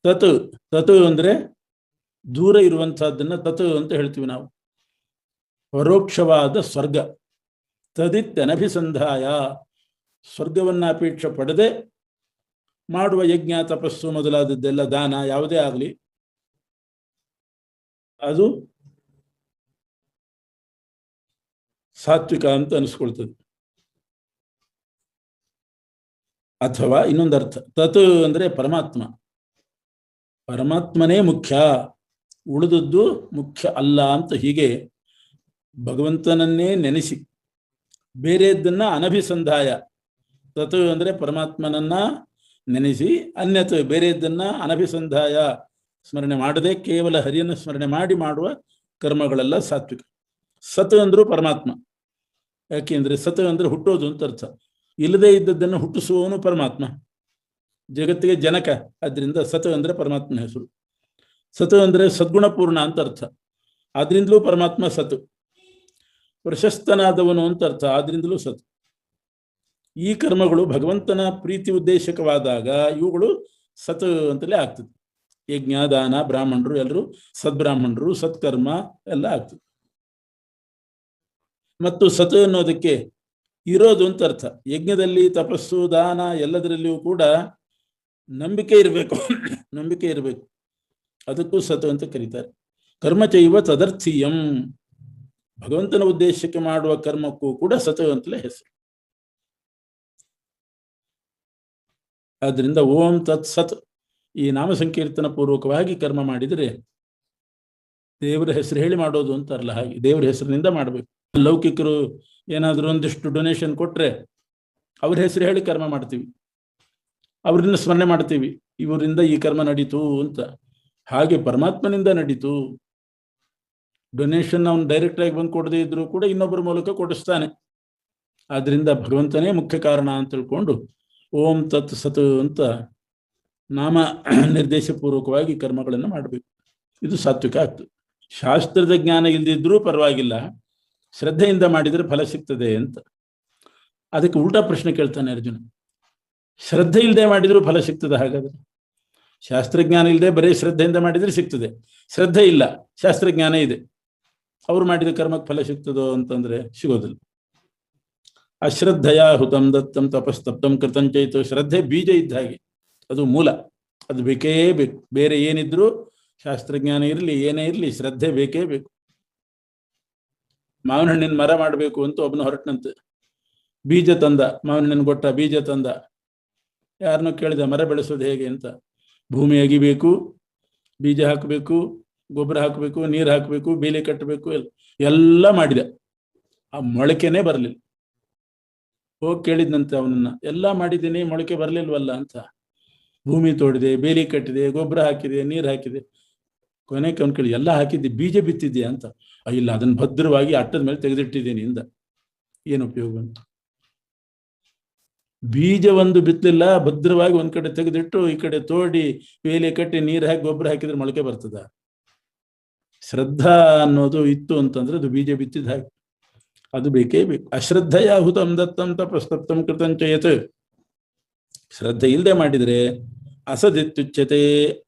ತತ್ ತತ್ ಅಂದರೆ ದೂರ ಇರುವಂತಹದ್ದನ್ನ ತತ್ ಅಂತ ಹೇಳ್ತೀವಿ ನಾವು. ಪರೋಕ್ಷವಾದ ಸ್ವರ್ಗ. ತದಿತ್ಯನಭಿಸಂಧಾಯ, ಸ್ವರ್ಗವನ್ನ ಅಪೇಕ್ಷೆ ಪಡೆದೇ ಮಾಡುವ ಯಜ್ಞ ತಪಸ್ಸು ಮೊದಲಾದದ್ದೆಲ್ಲ, ದಾನ ಯಾವುದೇ ಆಗಲಿ, ಅದು ಸಾತ್ವಿಕ ಅಂತ ಅನಿಸ್ಕೊಳ್ತದೆ. ಅಥವಾ ಇನ್ನೊಂದರ್ಥ, ತತ್ ಅಂದರೆ ಪರಮಾತ್ಮ. ಪರಮಾತ್ಮನೇ ಮುಖ್ಯ, ಉಳಿದದ್ದು ಮುಖ್ಯ ಅಲ್ಲ ಅಂತ. ಹೀಗೆ ಭಗವಂತನನ್ನೇ ನೆನೆಸಿ ಬೇರೆಯದ್ದನ್ನ ಅನಭಿಸಂಧಾಯ. ತತ್ ಅಂದರೆ ಪರಮಾತ್ಮನನ್ನ ನೆನೆಸಿ, ಅನ್ಯತ್ ಬೇರೆಯದ್ದನ್ನ ಅನಭಿಸಂಧಾಯ ಸ್ಮರಣೆ ಮಾಡದೆ ಕೇವಲ ಹರಿಯನ್ನು ಸ್ಮರಣೆ ಮಾಡಿ ಮಾಡುವ ಕರ್ಮಗಳೆಲ್ಲ ಸಾತ್ವಿಕ. ಸತ್ ಅಂದ್ರೂ ಪರಮಾತ್ಮ. ಯಾಕೆಂದ್ರೆ ಸತ್ ಅಂದ್ರೆ ಹುಟ್ಟೋದು ಅಂತ ಅರ್ಥ. ಇಲ್ಲದೆ ಇದ್ದದ್ದನ್ನು ಹುಟ್ಟಿಸುವವನು ಪರಮಾತ್ಮ, ಜಗತ್ತಿಗೆ ಜನಕ. ಆದ್ರಿಂದ ಸತ್ ಅಂದ್ರೆ ಪರಮಾತ್ಮನ ಹೆಸರು. ಸತ್ ಅಂದ್ರೆ ಸದ್ಗುಣಪೂರ್ಣ ಅಂತ ಅರ್ಥ, ಆದ್ರಿಂದಲೂ ಪರಮಾತ್ಮ ಸತ್. ಪ್ರಶಸ್ತನಾದವನು ಅಂತ ಅರ್ಥ, ಆದ್ರಿಂದಲೂ ಸತ್. ಈ ಕರ್ಮಗಳು ಭಗವಂತನ ಪ್ರೀತಿ ಉದ್ದೇಶಕವಾದಾಗ ಇವುಗಳು ಸತ್ ಅಂತಲೇ ಆಗ್ತದೆ. ಯಜ್ಞ, ದಾನ, ಬ್ರಾಹ್ಮಣರು ಎಲ್ಲರೂ ಸದ್ಬ್ರಾಹ್ಮಣರು, ಸತ್ಕರ್ಮ ಎಲ್ಲ ಆಗ್ತದೆ. ಮತ್ತು ಸತ್ ಅನ್ನೋದಕ್ಕೆ ಇರೋದು ಅಂತ ಅರ್ಥ. ಯಜ್ಞದಲ್ಲಿ, ತಪಸ್ಸು, ದಾನ ಎಲ್ಲದರಲ್ಲಿಯೂ ಕೂಡ ನಂಬಿಕೆ ಇರಬೇಕು. ನಂಬಿಕೆ ಇರಬೇಕು, ಅದಕ್ಕೂ ಸತ್ ಅಂತ ಕರೀತಾರೆ. ಕರ್ಮಚೈವ ತದರ್ಥೀಯಂ, ಭಗವಂತನ ಉದ್ದೇಶಕ್ಕೆ ಮಾಡುವ ಕರ್ಮಕ್ಕೂ ಕೂಡ ಸತ್ ಅಂತಲೇ ಹೆಸರು. ಆದ್ರಿಂದ ಓಂ ತತ್ ಸತ್ ಈ ನಾಮ ಸಂಕೀರ್ತನ ಪೂರ್ವಕವಾಗಿ ಕರ್ಮ ಮಾಡಿದರೆ, ದೇವರ ಹೆಸರು ಹೇಳಿ ಮಾಡೋದು ಅಂತಾರಲ್ಲ ಹಾಗೆ ದೇವರ ಹೆಸರಿನಿಂದ ಮಾಡಬೇಕು. ಲೌಕಿಕರು ಏನಾದರೂ ಒಂದಿಷ್ಟು ಡೊನೇಷನ್ ಕೊಟ್ರೆ ಅವ್ರ ಹೆಸರು ಹೇಳಿ ಕರ್ಮ ಮಾಡ್ತೀವಿ, ಅವರನ್ನ ಸ್ಮರಣೆ ಮಾಡ್ತೀವಿ, ಇವರಿಂದ ಈ ಕರ್ಮ ನಡೀತು ಅಂತ. ಹಾಗೆ ಪರಮಾತ್ಮನಿಂದ ನಡೀತು. ಡೊನೇಷನ್ ಅವನು ಡೈರೆಕ್ಟ್ ಆಗಿ ಬಂದು ಕೊಡದೇ ಇದ್ರು ಕೂಡ ಇನ್ನೊಬ್ಬರ ಮೂಲಕ ಕೊಡಿಸ್ತಾನೆ. ಆದ್ರಿಂದ ಭಗವಂತನೇ ಮುಖ್ಯ ಕಾರಣ ಅಂತ ತಿಳ್ಕೊಂಡು ಓಂ ತತ್ ಸತ್ ಅಂತ ನಾಮ ನಿರ್ದೇಶಪೂರ್ವಕವಾಗಿ ಕರ್ಮಗಳನ್ನು ಮಾಡಬೇಕು. ಇದು ಸಾತ್ವಿಕ ಆಗ್ತದೆ. ಶಾಸ್ತ್ರದ ಜ್ಞಾನ ಇಲ್ಲದಿದ್ರೂ ಪರವಾಗಿಲ್ಲ, ಶ್ರದ್ಧೆಯಿಂದ ಮಾಡಿದರೆ ಫಲ ಸಿಗ್ತದೆ ಅಂತ. ಅದಕ್ಕೆ ಉಲ್ಟಾ ಪ್ರಶ್ನೆ ಕೇಳ್ತಾನೆ ಅರ್ಜುನ. ಶ್ರದ್ಧೆ ಇಲ್ಲದೆ ಮಾಡಿದರೂ ಫಲ ಸಿಗ್ತದೆ? ಹಾಗಾದ್ರೆ ಶಾಸ್ತ್ರಜ್ಞಾನ ಇಲ್ಲದೆ ಬರೀ ಶ್ರದ್ಧೆಯಿಂದ ಮಾಡಿದರೆ ಸಿಗ್ತದೆ, ಶ್ರದ್ಧೆ ಇಲ್ಲ ಶಾಸ್ತ್ರಜ್ಞಾನ ಇದೆ, ಅವ್ರು ಮಾಡಿದ ಕರ್ಮಕ್ಕೆ ಫಲ ಸಿಗ್ತದೋ ಅಂತಂದ್ರೆ ಸಿಗೋದಿಲ್ಲ. ಅಶ್ರದ್ಧೆಯ ಹುತಂ ದತ್ತಂ ತಪಸ್ತಪ್ತಂ ಕೃತಂಚೈತು. ಶ್ರದ್ಧೆ ಬೀಜ ಇದ್ದ ಹಾಗೆ, ಅದು ಮೂಲ, ಅದು ಬೇಕೇ ಬೇಕು. ಬೇರೆ ಏನಿದ್ರು, ಶಾಸ್ತ್ರಜ್ಞಾನ ಇರಲಿ ಏನೇ ಇರಲಿ, ಶ್ರದ್ಧೆ ಬೇಕೇ ಬೇಕು. ಮಾವಿನ ಹಣ್ಣಿನ ಮರ ಮಾಡಬೇಕು ಅಂತ ಒಬ್ಬನು ಹೊರಟನಂತೆ. ಬೀಜ ತಂದ, ಮಾವಿನ ಹಣ್ಣಿನ ಗೊಟ್ಟ ಬೀಜ ತಂದ. ಯಾರನ್ನೂ ಕೇಳಿದ ಮರ ಬೆಳೆಸೋದು ಹೇಗೆ ಅಂತ. ಭೂಮಿ ಅಗಿಬೇಕು, ಬೀಜ ಹಾಕಬೇಕು, ಗೊಬ್ಬರ ಹಾಕಬೇಕು, ನೀರು ಹಾಕಬೇಕು, ಬೇಲಿ ಕಟ್ಟಬೇಕು, ಎಲ್ಲ ಮಾಡಿದ. ಆ ಮೊಳಕೆನೇ ಬರಲಿಲ್ಲ. ಹೋಗಿ ಕೇಳಿದ್ನಂತೆ ಅವನನ್ನ, ಎಲ್ಲ ಮಾಡಿದ್ದೀನಿ ಮೊಳಕೆ ಬರಲಿಲ್ವಲ್ಲ ಅಂತ. ಭೂಮಿ ತೋಡಿದೆ, ಬೇಲಿ ಕಟ್ಟಿದೆ, ಗೊಬ್ಬರ ಹಾಕಿದೆ, ನೀರು ಹಾಕಿದೆ. ಕೊನೆಗೆ ಅವ್ನು ಕೇಳಿ, ಎಲ್ಲ ಹಾಕಿದ್ದೆ, ಬೀಜ ಬಿತ್ತಿದ್ಯಾ ಅಂತ. ಇಲ್ಲ, ಅದನ್ನು ಭದ್ರವಾಗಿ ಅಟ್ಟದ ಮೇಲೆ ತೆಗೆದಿಟ್ಟಿದ್ದೀನಿ ಇಂದ. ಏನು ಉಪಯೋಗ ಅಂತ. ಬೀಜ ಒಂದು ಬಿತ್ತಲಿಲ್ಲ, ಭದ್ರವಾಗಿ ಒಂದ್ ಕಡೆ ತೆಗೆದಿಟ್ಟು ಈ ಕಡೆ ತೋಡಿ ಬೇಲಿ ಕಟ್ಟಿ ನೀರು ಹಾಕಿ ಗೊಬ್ಬರ ಹಾಕಿದ್ರೆ ಮೊಳಕೆ ಬರ್ತದ? ಶ್ರದ್ಧಾ ಅನ್ನೋದು ಇತ್ತು ಅಂತಂದ್ರೆ ಅದು ಬೀಜ ಬಿತ್ತಿದ ಹಾಗೆ, ಅದು ಬೇಕೇ ಬೇಕು. ಅಶ್ರದ್ಧೆಯ ಹುತಂ ದತ್ತಂ ತಪಸ್ತಪ್ತಂ ಕೃತಂಚಯತ್. ಶ್ರದ್ಧೆ ಇಲ್ಲದೆ ಮಾಡಿದರೆ ಅಸದಿತ್ಯುಚ್ಯತೆ,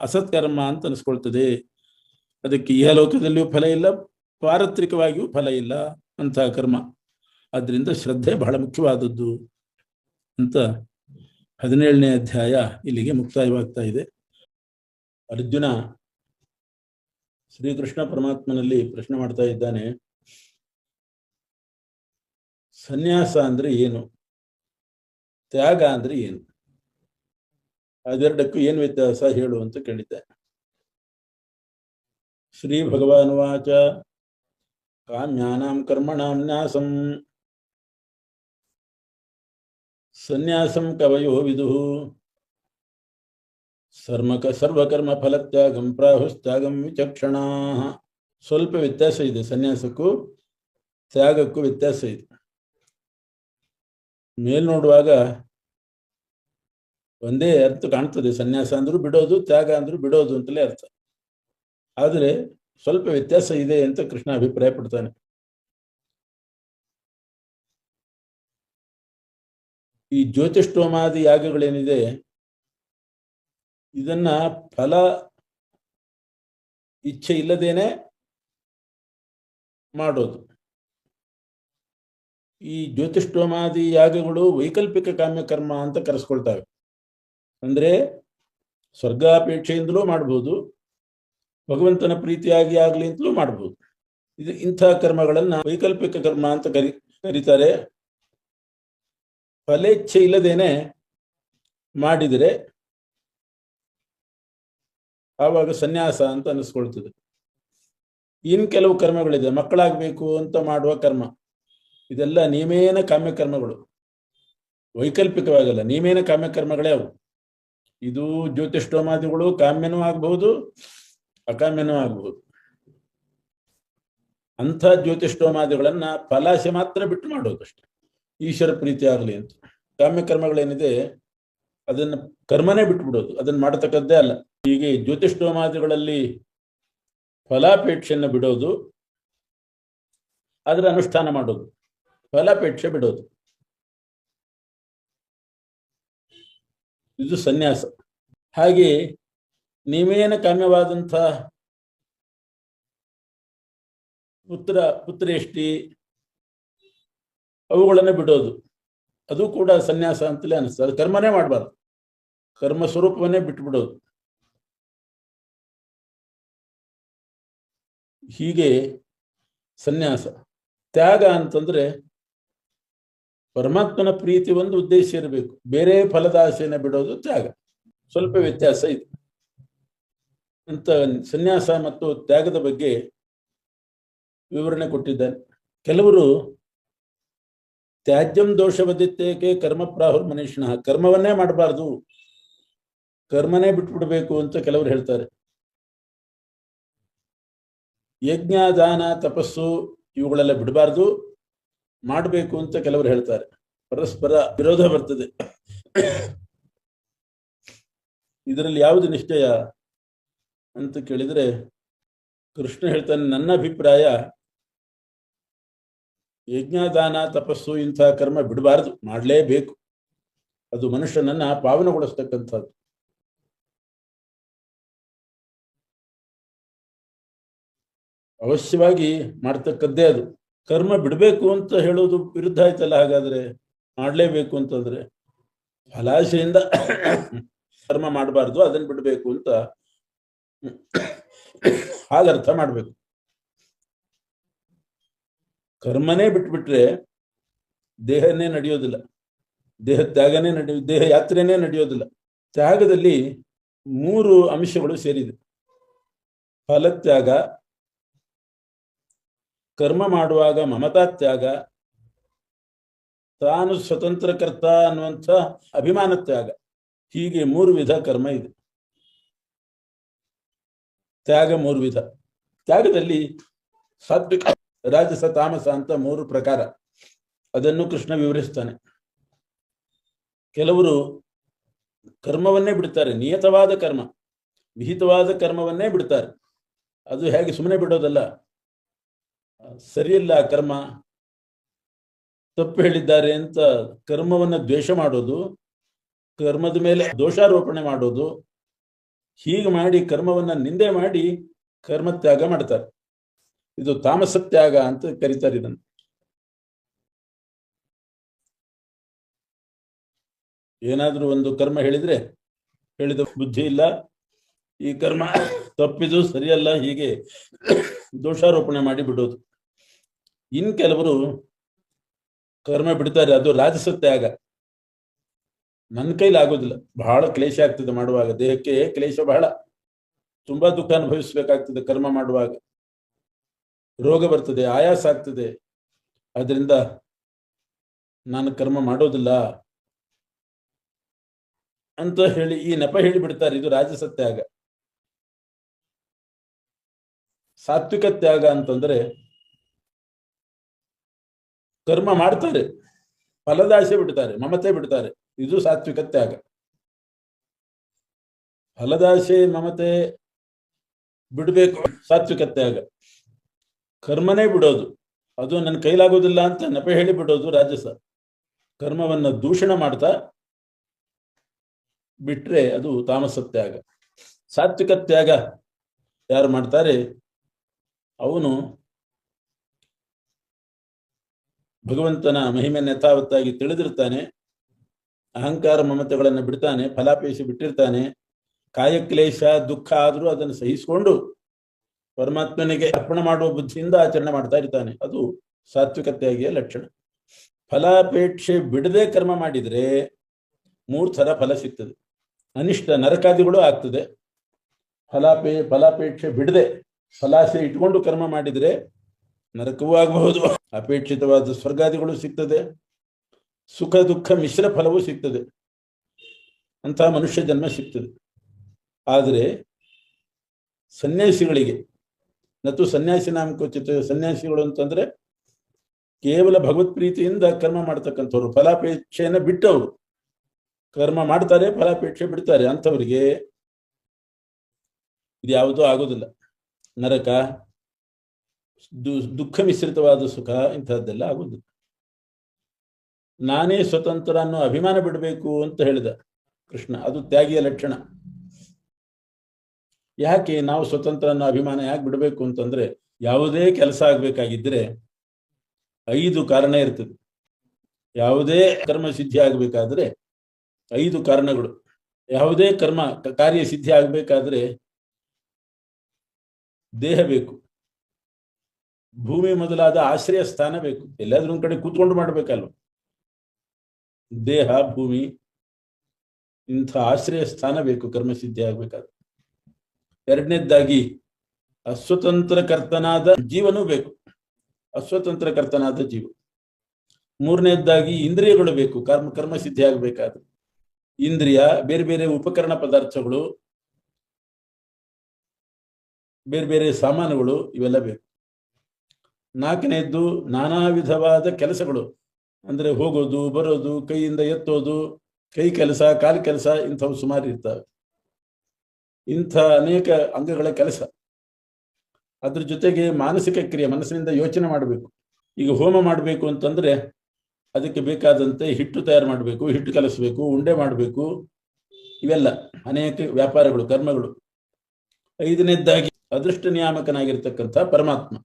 ಅಸತ್ಕರ್ಮ ಅಂತ ಅನಿಸ್ಕೊಳ್ತದೆ. ಅದಕ್ಕೆ ಇಹಲೋಕದಲ್ಲಿಯೂ ಫಲ ಇಲ್ಲ, ಪಾರತ್ರಿಕವಾಗಿಯೂ ಫಲ ಇಲ್ಲ ಅಂತಹ ಕರ್ಮ. ಆದ್ರಿಂದ ಶ್ರದ್ಧೆ ಬಹಳ ಮುಖ್ಯವಾದದ್ದು ಅಂತ 17ನೇ ಅಧ್ಯಾಯ ಇಲ್ಲಿಗೆ ಮುಕ್ತಾಯವಾಗ್ತಾ ಇದೆ. ಅರ್ಜುನ ಶ್ರೀಕೃಷ್ಣ ಪರಮಾತ್ಮನಲ್ಲಿ ಪ್ರಶ್ನೆ ಮಾಡ್ತಾ ಇದ್ದಾನೆ, ಸನ್ಯಾಸ ಅಂದ್ರೆ ಏನು, ತ್ಯಾಗ ಅಂದ್ರೆ ಏನು, ಅದೆರಡಕ್ಕೂ ಏನು ವ್ಯತ್ಯಾಸ ಹೇಳು ಅಂತ ಕೇಳಿದ್ದೆ. ಶ್ರೀ ಭಗವಾನ್ ವಾಚ ಕಾಮ್ಯಾನಾಂ ಕರ್ಮಣಾಂ ನ್ಯಾಸಂ ಸನ್ಯಾಸಂ ಕವಯೋ ವಿದುಃ ಸರ್ವಕರ್ಮ ಫಲತ್ಯಾಗಂ ಪ್ರಾಹುಸ್ತ್ಯಾಗಂ ವಿಚಕ್ಷಣಾಃ. ಸ್ವಲ್ಪ ವ್ಯತ್ಯಾಸ ಇದೆ, ಸನ್ಯಾಸಕ್ಕೂ ತ್ಯಾಗಕ್ಕೂ ವ್ಯತ್ಯಾಸ ಇದೆ. ಮೇಲ್ ನೋಡುವಾಗ ಒಂದೇ ಅರ್ಥ ಕಾಣ್ತದೆ, ಸನ್ಯಾಸ ಅಂದ್ರೂ ಬಿಡೋದು, ತ್ಯಾಗ ಅಂದ್ರೂ ಬಿಡೋದು ಅಂತಲೇ ಅರ್ಥ. ಆದರೆ ಸ್ವಲ್ಪ ವ್ಯತ್ಯಾಸ ಇದೆ ಅಂತ ಕೃಷ್ಣ ಅಭಿಪ್ರಾಯ ಪಡ್ತಾನೆ. ಈ ಜ್ಯೋತಿಷ್ಠೋಮಾದಿ ಯಾಗಗಳೇನಿದೆ, ಇದನ್ನ ಫಲ ಇಚ್ಛೆ ಇಲ್ಲದೇನೆ ಮಾಡೋದು. ಈ ಜ್ಯೋತಿಷ್ಠೋಮಾದಿ ಯಾಗಗಳು ವೈಕಲ್ಪಿಕ ಕಾಮ್ಯಕರ್ಮ ಅಂತ ಕರೆಸ್ಕೊಳ್ತವೆ. ಅಂದ್ರೆ ಸ್ವರ್ಗಾಪೇಕ್ಷೆಯಿಂದಲೂ ಮಾಡ್ಬೋದು, ಭಗವಂತನ ಪ್ರೀತಿಯಾಗಿ ಆಗ್ಲಿ ಅಂತಲೂ ಮಾಡ್ಬೋದು. ಇದು ಇಂಥ ಕರ್ಮಗಳನ್ನ ವೈಕಲ್ಪಿಕ ಕರ್ಮ ಅಂತ ಕರೀತಾರೆ. ಫಲೇಚ್ಛೆ ಇಲ್ಲದೇನೆ ಮಾಡಿದರೆ ಆವಾಗ ಸನ್ಯಾಸ ಅಂತ ಅನಿಸ್ಕೊಳ್ತದೆ. ಇನ್ ಕೆಲವು ಕರ್ಮಗಳಿದೆ, ಮಕ್ಕಳಾಗಬೇಕು ಅಂತ ಮಾಡುವ ಕರ್ಮ, ಇದೆಲ್ಲ ನಿಯಮೇನ ಕಾಮ್ಯಕರ್ಮಗಳು, ವೈಕಲ್ಪಿಕವಾಗಲ್ಲ, ನಿಯಮೇನ ಕಾಮ್ಯಕರ್ಮಗಳೇ ಅವು. ಇದು ಜ್ಯೋತಿಷ್ಠೋಮಾದಿಗಳು ಕಾಮ್ಯನೂ ಆಗಬಹುದು, ಅಕಾಮ್ಯನೂ ಆಗಬಹುದು. ಅಂಥ ಜ್ಯೋತಿಷ್ಠೋಮಾದಿಗಳನ್ನ ಫಲಾಶೆ ಮಾತ್ರ ಬಿಟ್ಟು ಮಾಡೋದು ಅಷ್ಟೆ, ಈಶ್ವರ ಪ್ರೀತಿ ಆಗಲಿ ಅಂತ. ಕಾಮ್ಯಕರ್ಮಗಳೇನಿದೆ ಅದನ್ನ ಕರ್ಮನೇ ಬಿಟ್ಬಿಡೋದು, ಅದನ್ನ ಮಾಡತಕ್ಕದ್ದೇ ಅಲ್ಲ. ಹೀಗೆ ಜ್ಯೋತಿಷ್ಠೋಮಾದಿಗಳಲ್ಲಿ ಫಲಾಪೇಕ್ಷೆಯನ್ನು ಬಿಡೋದು, ಅದರ ಅನುಷ್ಠಾನ ಮಾಡೋದು, ಫಲಾಪೇಕ್ಷೆ ಬಿಡೋದು, ಇದು ಸನ್ಯಾಸ. ಹಾಗೆ ನಿಯಮೇನ ಕಾಮ್ಯವಾದಂಥ ಪುತ್ರೇಷ್ಟಿ ಅವುಗಳನ್ನು ಬಿಡೋದು, ಅದು ಕೂಡ ಸನ್ಯಾಸ ಅಂತಲೇ ಅನಿಸ್ತದೆ. ಅದು ಕರ್ಮನೇ ಮಾಡಬಾರ್ದು, ಕರ್ಮ ಸ್ವರೂಪವನ್ನೇ ಬಿಟ್ಟುಬಿಡೋದು. ಹೀಗೆ ಸನ್ಯಾಸ. ತ್ಯಾಗ ಅಂತಂದ್ರೆ ಪರಮಾತ್ಮನ ಪ್ರೀತಿ ಒಂದು ಉದ್ದೇಶ ಇರಬೇಕು, ಬೇರೆ ಫಲದ ಆಸೆಯನ್ನು ಬಿಡೋದು ತ್ಯಾಗ. ಸ್ವಲ್ಪ ವ್ಯತ್ಯಾಸ ಇದೆ ಅಂತ ಸನ್ಯಾಸ ಮತ್ತು ತ್ಯಾಗದ ಬಗ್ಗೆ ವಿವರಣೆ ಕೊಟ್ಟಿದ್ದಾನೆ. ಕೆಲವರು ತ್ಯಾಜ್ಯಂ ದೋಷವದಿತ್ತೇಕೆ ಕರ್ಮ ಪ್ರಾಹುರ್ ಮನುಷ್ಯನ, ಕರ್ಮವನ್ನೇ ಮಾಡಬಾರ್ದು, ಕರ್ಮನೇ ಬಿಟ್ಬಿಡ್ಬೇಕು ಅಂತ ಕೆಲವರು ಹೇಳ್ತಾರೆ. ಯಜ್ಞ ದಾನ ತಪಸ್ಸು ಇವುಗಳೆಲ್ಲ ಬಿಡಬಾರ್ದು, ಮಾಡಬೇಕು ಅಂತ ಕೆಲವರು ಹೇಳ್ತಾರೆ. ಪರಸ್ಪರ ವಿರೋಧ ಬರ್ತದೆ. ಇದರಲ್ಲಿ ಯಾವುದು ನಿಶ್ಚಯ ಅಂತ ಕೇಳಿದ್ರೆ ಕೃಷ್ಣ ಹೇಳ್ತಾನೆ, ನನ್ನ ಅಭಿಪ್ರಾಯ ಯಜ್ಞದಾನ ತಪಸ್ಸು ಇಂಥ ಕರ್ಮ ಬಿಡಬಾರ್ದು, ಮಾಡಲೇಬೇಕು. ಅದು ಮನುಷ್ಯನನ್ನ ಪಾವನಗೊಳಿಸ್ತಕ್ಕಂಥದ್ದು. ಅವಶ್ಯವಾಗಿ ಮಾಡ್ತಕ್ಕದ್ದೇ ಅದು. ಕರ್ಮ ಬಿಡಬೇಕು ಅಂತ ಹೇಳೋದು ವಿರುದ್ಧ ಆಯ್ತಲ್ಲ. ಹಾಗಾದ್ರೆ ಮಾಡಲೇಬೇಕು ಅಂತಂದ್ರೆ ಫಲಾಶೆಯಿಂದ ಕರ್ಮ ಮಾಡಬಾರ್ದು, ಅದನ್ನು ಬಿಡಬೇಕು ಅಂತ ಹಾಗರ್ಥ ಮಾಡ್ಬೇಕು. ಕರ್ಮನೇ ಬಿಟ್ಬಿಟ್ರೆ ದೇಹನೇ ನಡೆಯೋದಿಲ್ಲ, ದೇಹ ತ್ಯಾಗನೇ ದೇಹ ಯಾತ್ರೆನೇ ನಡೆಯೋದಿಲ್ಲ. ತ್ಯಾಗದಲ್ಲಿ 3 ಅಂಶಗಳು ಸೇರಿದೆ: ಫಲತ್ಯಾಗ, ಕರ್ಮ ಮಾಡುವಾಗ ಮಮತಾ ತ್ಯಾಗ, ತಾನು ಸ್ವತಂತ್ರ ಕರ್ತ ಅನ್ನುವಂಥ ಅಭಿಮಾನ ತ್ಯಾಗ. ಹೀಗೆ 3 ವಿಧ ಕರ್ಮ ಇದೆ. ತ್ಯಾಗ 3 ವಿಧ. ತ್ಯಾಗದಲ್ಲಿ ಸಾತ್ವಿಕ, ರಾಜಸ, ತಾಮಸ ಅಂತ 3 ಪ್ರಕಾರ. ಅದನ್ನು ಕೃಷ್ಣ ವಿವರಿಸ್ತಾನೆ. ಕೆಲವರು ಕರ್ಮವನ್ನೇ ಬಿಡ್ತಾರೆ, ನಿಯತವಾದ ಕರ್ಮ, ವಿಹಿತವಾದ ಕರ್ಮವನ್ನೇ ಬಿಡ್ತಾರೆ. ಅದು ಹೇಗೆ ಸುಮ್ಮನೆ ಬಿಡೋದಲ್ಲ, ಸರಿಯಿಲ್ಲ ಕರ್ಮ, ತಪ್ಪು ಹೇಳಿದ್ದಾರೆ ಅಂತ ಕರ್ಮವನ್ನ ದ್ವೇಷ ಮಾಡೋದು, ಕರ್ಮದ ಮೇಲೆ ದೋಷಾರೋಪಣೆ ಮಾಡೋದು, ಹೀಗೆ ಮಾಡಿ ಕರ್ಮವನ್ನ ನಿಂದೆ ಮಾಡಿ ಕರ್ಮತ್ಯಾಗ ಮಾಡ್ತಾರೆ. ಇದು ತಾಮಸತ್ಯಾಗ ಅಂತ ಕರೀತಾರೆ ಇದನ್ನು. ಏನಾದ್ರೂ ಒಂದು ಕರ್ಮ ಹೇಳಿದ್ರೆ ಹೇಳಿದ ಬುದ್ಧಿ ಇಲ್ಲ, ಈ ಕರ್ಮ ತಪ್ಪಿದು, ಸರಿಯಲ್ಲ, ಹೀಗೆ ದೋಷಾರೋಪಣೆ ಮಾಡಿ ಬಿಡೋದು. ಇನ್ ಕೆಲವರು ಕರ್ಮ ಬಿಡ್ತಾರೆ, ಅದು ರಾಜಸ ತ್ಯಾಗ. ನನ್ನ ಕೈಲಿ ಆಗೋದಿಲ್ಲ, ಬಹಳ ಕ್ಲೇಶ ಆಗ್ತದೆ ಮಾಡುವಾಗ, ದೇಹಕ್ಕೆ ಕ್ಲೇಶ ಬಹಳ, ತುಂಬಾ ದುಃಖ ಅನುಭವಿಸ್ಬೇಕಾಗ್ತದೆ ಕರ್ಮ ಮಾಡುವಾಗ, ರೋಗ ಬರ್ತದೆ, ಆಯಾಸ ಆಗ್ತದೆ, ಅದರಿಂದ ನಾನು ಕರ್ಮ ಮಾಡೋದಿಲ್ಲ ಅಂತ ಹೇಳಿ ಈ ನೆಪ ಹೇಳಿ ಬಿಡ್ತಾರೆ. ಇದು ರಾಜಸ ತ್ಯಾಗ. ಸಾತ್ವಿಕ ತ್ಯಾಗ ಅಂತಂದ್ರೆ ಕರ್ಮ ಮಾಡ್ತಾರೆ, ಫಲದಾಸೆ ಬಿಡ್ತಾರೆ, ಮಮತೆ ಬಿಡ್ತಾರೆ. ಇದು ಸಾತ್ವಿಕ ತ್ಯಾಗ. ಫಲದಾಸೆ ಮಮತೆ ಬಿಡಬೇಕು, ಸಾತ್ವಿಕ ತ್ಯಾಗ. ಕರ್ಮನೇ ಬಿಡೋದು, ಅದು ನನ್ನ ಕೈಲಾಗೋದಿಲ್ಲ ಅಂತ ನೆಪ ಹೇಳಿ ಬಿಡೋದು ರಾಜಸ. ಕರ್ಮವನ್ನ ದೂಷಣ ಮಾಡ್ತಾ ಬಿಟ್ರೆ ಅದು ತಾಮಸ ತ್ಯಾಗ. ಸಾತ್ವಿಕ ತ್ಯಾಗ ಯಾರು ಮಾಡ್ತಾರೆ ಅವನು ಭಗವಂತನ ಮಹಿಮೆಯನ್ನು ಯಥಾವತ್ತಾಗಿ ತಿಳಿದಿರ್ತಾನೆ, ಅಹಂಕಾರ ಮಮತೆಗಳನ್ನು ಬಿಡ್ತಾನೆ, ಫಲಾಪೇಕ್ಷೆ ಬಿಟ್ಟಿರ್ತಾನೆ, ಕಾಯಕ್ಲೇಶ ದುಃಖ ಆದರೂ ಅದನ್ನು ಸಹಿಸಿಕೊಂಡು ಪರಮಾತ್ಮನಿಗೆ ಅರ್ಪಣೆ ಮಾಡುವ ಬುದ್ಧಿಯಿಂದ ಆಚರಣೆ ಮಾಡ್ತಾ ಇರ್ತಾನೆ. ಅದು ಸಾತ್ವಿಕ ತ್ಯಾಗಿಯ ಲಕ್ಷಣ. ಫಲಾಪೇಕ್ಷೆ ಬಿಡದೆ ಕರ್ಮ ಮಾಡಿದರೆ 3 ಥರ ಫಲ ಸಿಗ್ತದೆ. ಅನಿಷ್ಟ ನರಕಾದಿಗಳು ಆಗ್ತದೆ. ಫಲಾಪೇಕ್ಷೆ ಬಿಡದೆ ಫಲಾಸೆ ಇಟ್ಕೊಂಡು ಕರ್ಮ ಮಾಡಿದರೆ ನರಕವೂ ಆಗಬಹುದು, ಅಪೇಕ್ಷಿತವಾದ ಸ್ವರ್ಗಾದಿಗಳು ಸಿಗ್ತದೆ, ಸುಖ ದುಃಖ ಮಿಶ್ರ ಫಲವೂ ಸಿಗ್ತದೆ, ಅಂತಹ ಮನುಷ್ಯ ಜನ್ಮ ಸಿಗ್ತದೆ. ಆದರೆ ಸನ್ಯಾಸಿಗಳಿಗೆ ನತು ಸನ್ಯಾಸಿ ನಾಮಕೋಚಿತ, ಸನ್ಯಾಸಿಗಳು ಅಂತಂದ್ರೆ ಕೇವಲ ಭಗವತ್ ಪ್ರೀತಿಯಿಂದ ಕರ್ಮ ಮಾಡ್ತಕ್ಕಂಥವ್ರು, ಫಲಾಪೇಕ್ಷೆಯನ್ನು ಬಿಟ್ಟವರು ಕರ್ಮ ಮಾಡ್ತಾರೆ, ಫಲಾಪೇಕ್ಷೆ ಬಿಡ್ತಾರೆ. ಅಂಥವರಿಗೆ ಇದು ಯಾವುದೂ ಆಗೋದಿಲ್ಲ. ನರಕ, ದುಃಖ ಮಿಶ್ರಿತವಾದ ಸುಖ ಇಂಥದ್ದೆಲ್ಲ ಆಗೋದಿಲ್ಲ. ನಾನೇ ಸ್ವತಂತ್ರ ಅನ್ನೋ ಅಭಿಮಾನ ಬಿಡಬೇಕು ಅಂತ ಹೇಳಿದ ಕೃಷ್ಣ. ಅದು ತ್ಯಾಗಿಯ ಲಕ್ಷಣ. ಯಾಕೆ ನಾವು ಸ್ವತಂತ್ರ ಅನ್ನೋ ಅಭಿಮಾನ ಯಾಕೆ ಬಿಡಬೇಕು ಅಂತಂದ್ರೆ, ಯಾವುದೇ ಕೆಲಸ ಆಗ್ಬೇಕಾಗಿದ್ರೆ 5 ಕಾರಣ ಇರ್ತದೆ. ಯಾವುದೇ ಕರ್ಮ ಸಿದ್ಧಿ ಆಗಬೇಕಾದ್ರೆ 5 ಕಾರಣಗಳು. ಯಾವುದೇ ಕಾರ್ಯ ಸಿದ್ಧಿ ಆಗಬೇಕಾದ್ರೆ ದೇಹ ಬೇಕು, ಭೂಮಿ ಮೊದಲಾದ ಆಶ್ರಯ ಸ್ಥಾನ ಬೇಕು, ಎಲ್ಲಾದ್ರೂ ಒಂದ್ ಕಡೆ ಕೂತ್ಕೊಂಡು ಮಾಡ್ಬೇಕಲ್ವ. ದೇಹ, ಭೂಮಿ ಇಂಥ ಆಶ್ರಯ ಸ್ಥಾನ ಬೇಕು ಕರ್ಮ ಸಿದ್ಧಿ ಆಗ್ಬೇಕಾದ್ರೆ. ಎರಡನೇದ್ದಾಗಿ ಅಸ್ವತಂತ್ರ ಕರ್ತನಾದ ಜೀವನೂ ಬೇಕು, ಅಸ್ವತಂತ್ರ ಕರ್ತನಾದ ಜೀವ. ಮೂರನೇದ್ದಾಗಿ ಇಂದ್ರಿಯಗಳು ಬೇಕು ಕರ್ಮ ಸಿದ್ಧಿ ಆಗಬೇಕಾದ್ರೆ. ಇಂದ್ರಿಯ, ಬೇರೆ ಬೇರೆ ಉಪಕರಣ ಪದಾರ್ಥಗಳು, ಬೇರೆ ಬೇರೆ ಸಾಮಾನುಗಳು, ಇವೆಲ್ಲ ಬೇಕು. ನಾಲ್ಕನೇದ್ದು ನಾನಾ ವಿಧವಾದ ಕೆಲಸಗಳು, ಅಂದ್ರೆ ಹೋಗೋದು ಬರೋದು, ಕೈಯಿಂದ ಎತ್ತೋದು, ಕೈ ಕೆಲಸ, ಕಾಲು ಕೆಲಸ, ಇಂಥವು ಸುಮಾರು ಇರ್ತವೆ. ಇಂಥ ಅನೇಕ ಅಂಗಗಳ ಕೆಲಸ. ಅದ್ರ ಜೊತೆಗೆ ಮಾನಸಿಕ ಕ್ರಿಯೆ, ಮನಸ್ಸಿನಿಂದ ಯೋಚನೆ ಮಾಡಬೇಕು. ಈಗ ಹೋಮ ಮಾಡಬೇಕು ಅಂತಂದ್ರೆ ಅದಕ್ಕೆ ಬೇಕಾದಂತೆ ಹಿಟ್ಟು ತಯಾರು ಮಾಡಬೇಕು, ಹಿಟ್ಟು ಕಲಸಬೇಕು, ಉಂಡೆ ಮಾಡಬೇಕು, ಇವೆಲ್ಲ ಅನೇಕ ವ್ಯಾಪಾರಗಳು, ಕರ್ಮಗಳು. 5ನೇದ್ದಾಗಿ ಅದೃಷ್ಟ ನಿಯಾಮಕನಾಗಿರ್ತಕ್ಕಂಥ ಪರಮಾತ್ಮ.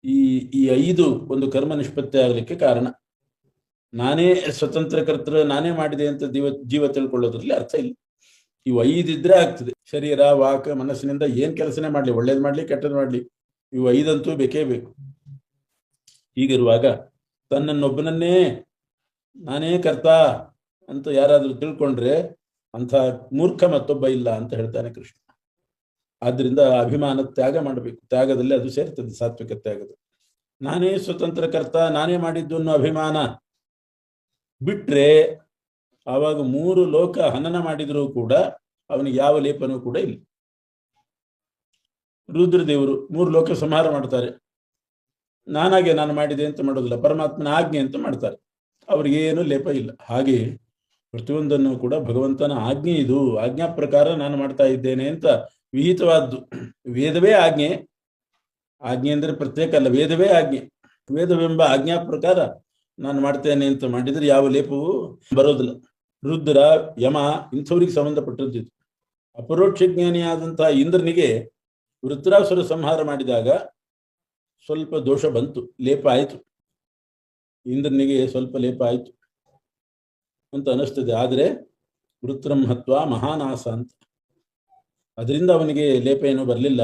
ಈ 5 ಒಂದು ಕರ್ಮ ನಿಷ್ಪತ್ತಿ ಆಗಲಿಕ್ಕೆ ಕಾರಣ. ನಾನೇ ಸ್ವತಂತ್ರ ಕರ್ತೃ, ನಾನೇ ಮಾಡಿದೆ ಅಂತ ಜೀವ ತಿಳ್ಕೊಳ್ಳೋದ್ರಲ್ಲಿ ಅರ್ಥ ಇಲ್ಲ. ಇವು 5 ಇದ್ರೆ ಆಗ್ತದೆ. ಶರೀರ, ವಾಕ್, ಮನಸ್ಸಿನಿಂದ ಏನ್ ಕೆಲಸನೇ ಮಾಡ್ಲಿ, ಒಳ್ಳೇದ್ ಮಾಡ್ಲಿ ಕೆಟ್ಟದ್ ಮಾಡ್ಲಿ, ಇವು 5 ಅಂತೂ ಬೇಕೇ ಬೇಕು. ಹೀಗಿರುವಾಗ ತನ್ನನ್ನೊಬ್ಬನನ್ನೇ ನಾನೇ ಕರ್ತ ಅಂತ ಯಾರಾದ್ರೂ ತಿಳ್ಕೊಂಡ್ರೆ ಅಂಥ ಮೂರ್ಖ ಮತ್ತೊಬ್ಬ ಇಲ್ಲ ಅಂತ ಹೇಳ್ತಾನೆ ಕೃಷ್ಣ. ಆದ್ರಿಂದ ಅಭಿಮಾನ ತ್ಯಾಗ ಮಾಡಬೇಕು. ತ್ಯಾಗದಲ್ಲಿ ಅದು ಸೇರ್ತದೆ, ಸಾತ್ವಿಕ ತ್ಯಾಗದ. ನಾನೇ ಸ್ವತಂತ್ರ ಕರ್ತ, ನಾನೇ ಮಾಡಿದ್ದು ಅನ್ನೋ ಅಭಿಮಾನ ಬಿಟ್ರೆ ಆವಾಗ 3 ಲೋಕ ಹನನ ಮಾಡಿದರೂ ಕೂಡ ಅವನಿಗೆ ಯಾವ ಲೇಪನೂ ಕೂಡ ಇಲ್ಲ. ರುದ್ರದೇವರು 3 ಲೋಕ ಸಂಹಾರ ಮಾಡ್ತಾರೆ. ನಾನಾಗೆ ನಾನು ಮಾಡಿದೆ ಅಂತ ಮಾಡೋದಿಲ್ಲ, ಪರಮಾತ್ಮನ ಆಜ್ಞೆ ಅಂತ ಮಾಡ್ತಾರೆ. ಅವ್ರಿಗೇನು ಲೇಪ ಇಲ್ಲ. ಹಾಗೆ ಪ್ರತಿಯೊಂದನ್ನು ಕೂಡ ಭಗವಂತನ ಆಜ್ಞೆ, ಇದು ಆಜ್ಞಾ ಪ್ರಕಾರ ನಾನು ಮಾಡ್ತಾ ಇದ್ದೇನೆ ಅಂತ ವಿಹಿತವಾದ್ದು. ವೇದವೇ ಆಜ್ಞೆ. ಆಜ್ಞೆ ಅಂದ್ರೆ ಪ್ರತ್ಯೇಕ ಅಲ್ಲ, ವೇದವೇ ಆಜ್ಞೆ. ವೇದವೆಂಬ ಆಜ್ಞಾ ಪ್ರಕಾರ ನಾನು ಮಾಡ್ತೇನೆ ಅಂತ ಮಾಡಿದ್ರೆ ಯಾವ ಲೇಪವೂ ಬರೋದಿಲ್ಲ. ರುದ್ರ, ಯಮ ಇಂಥವ್ರಿಗೆ ಸಂಬಂಧಪಟ್ಟದ್ದು. ಅಪರೋಕ್ಷ ಜ್ಞಾನಿಯಾದಂತಹ ಇಂದ್ರನಿಗೆ ವೃತ್ರಾಸುರ ಸಂಹಾರ ಮಾಡಿದಾಗ ಸ್ವಲ್ಪ ದೋಷ ಬಂತು, ಲೇಪ ಆಯಿತು. ಇಂದ್ರನಿಗೆ ಸ್ವಲ್ಪ ಲೇಪ ಆಯಿತು ಅಂತ ಅನಿಸ್ತದೆ. ಆದರೆ ವೃತ್ರಮಹತ್ವ ಮಹಾನಾಸ ಅಂತ, ಅದರಿಂದ ಅವನಿಗೆ ಲೇಪ ಏನೂ ಬರಲಿಲ್ಲ,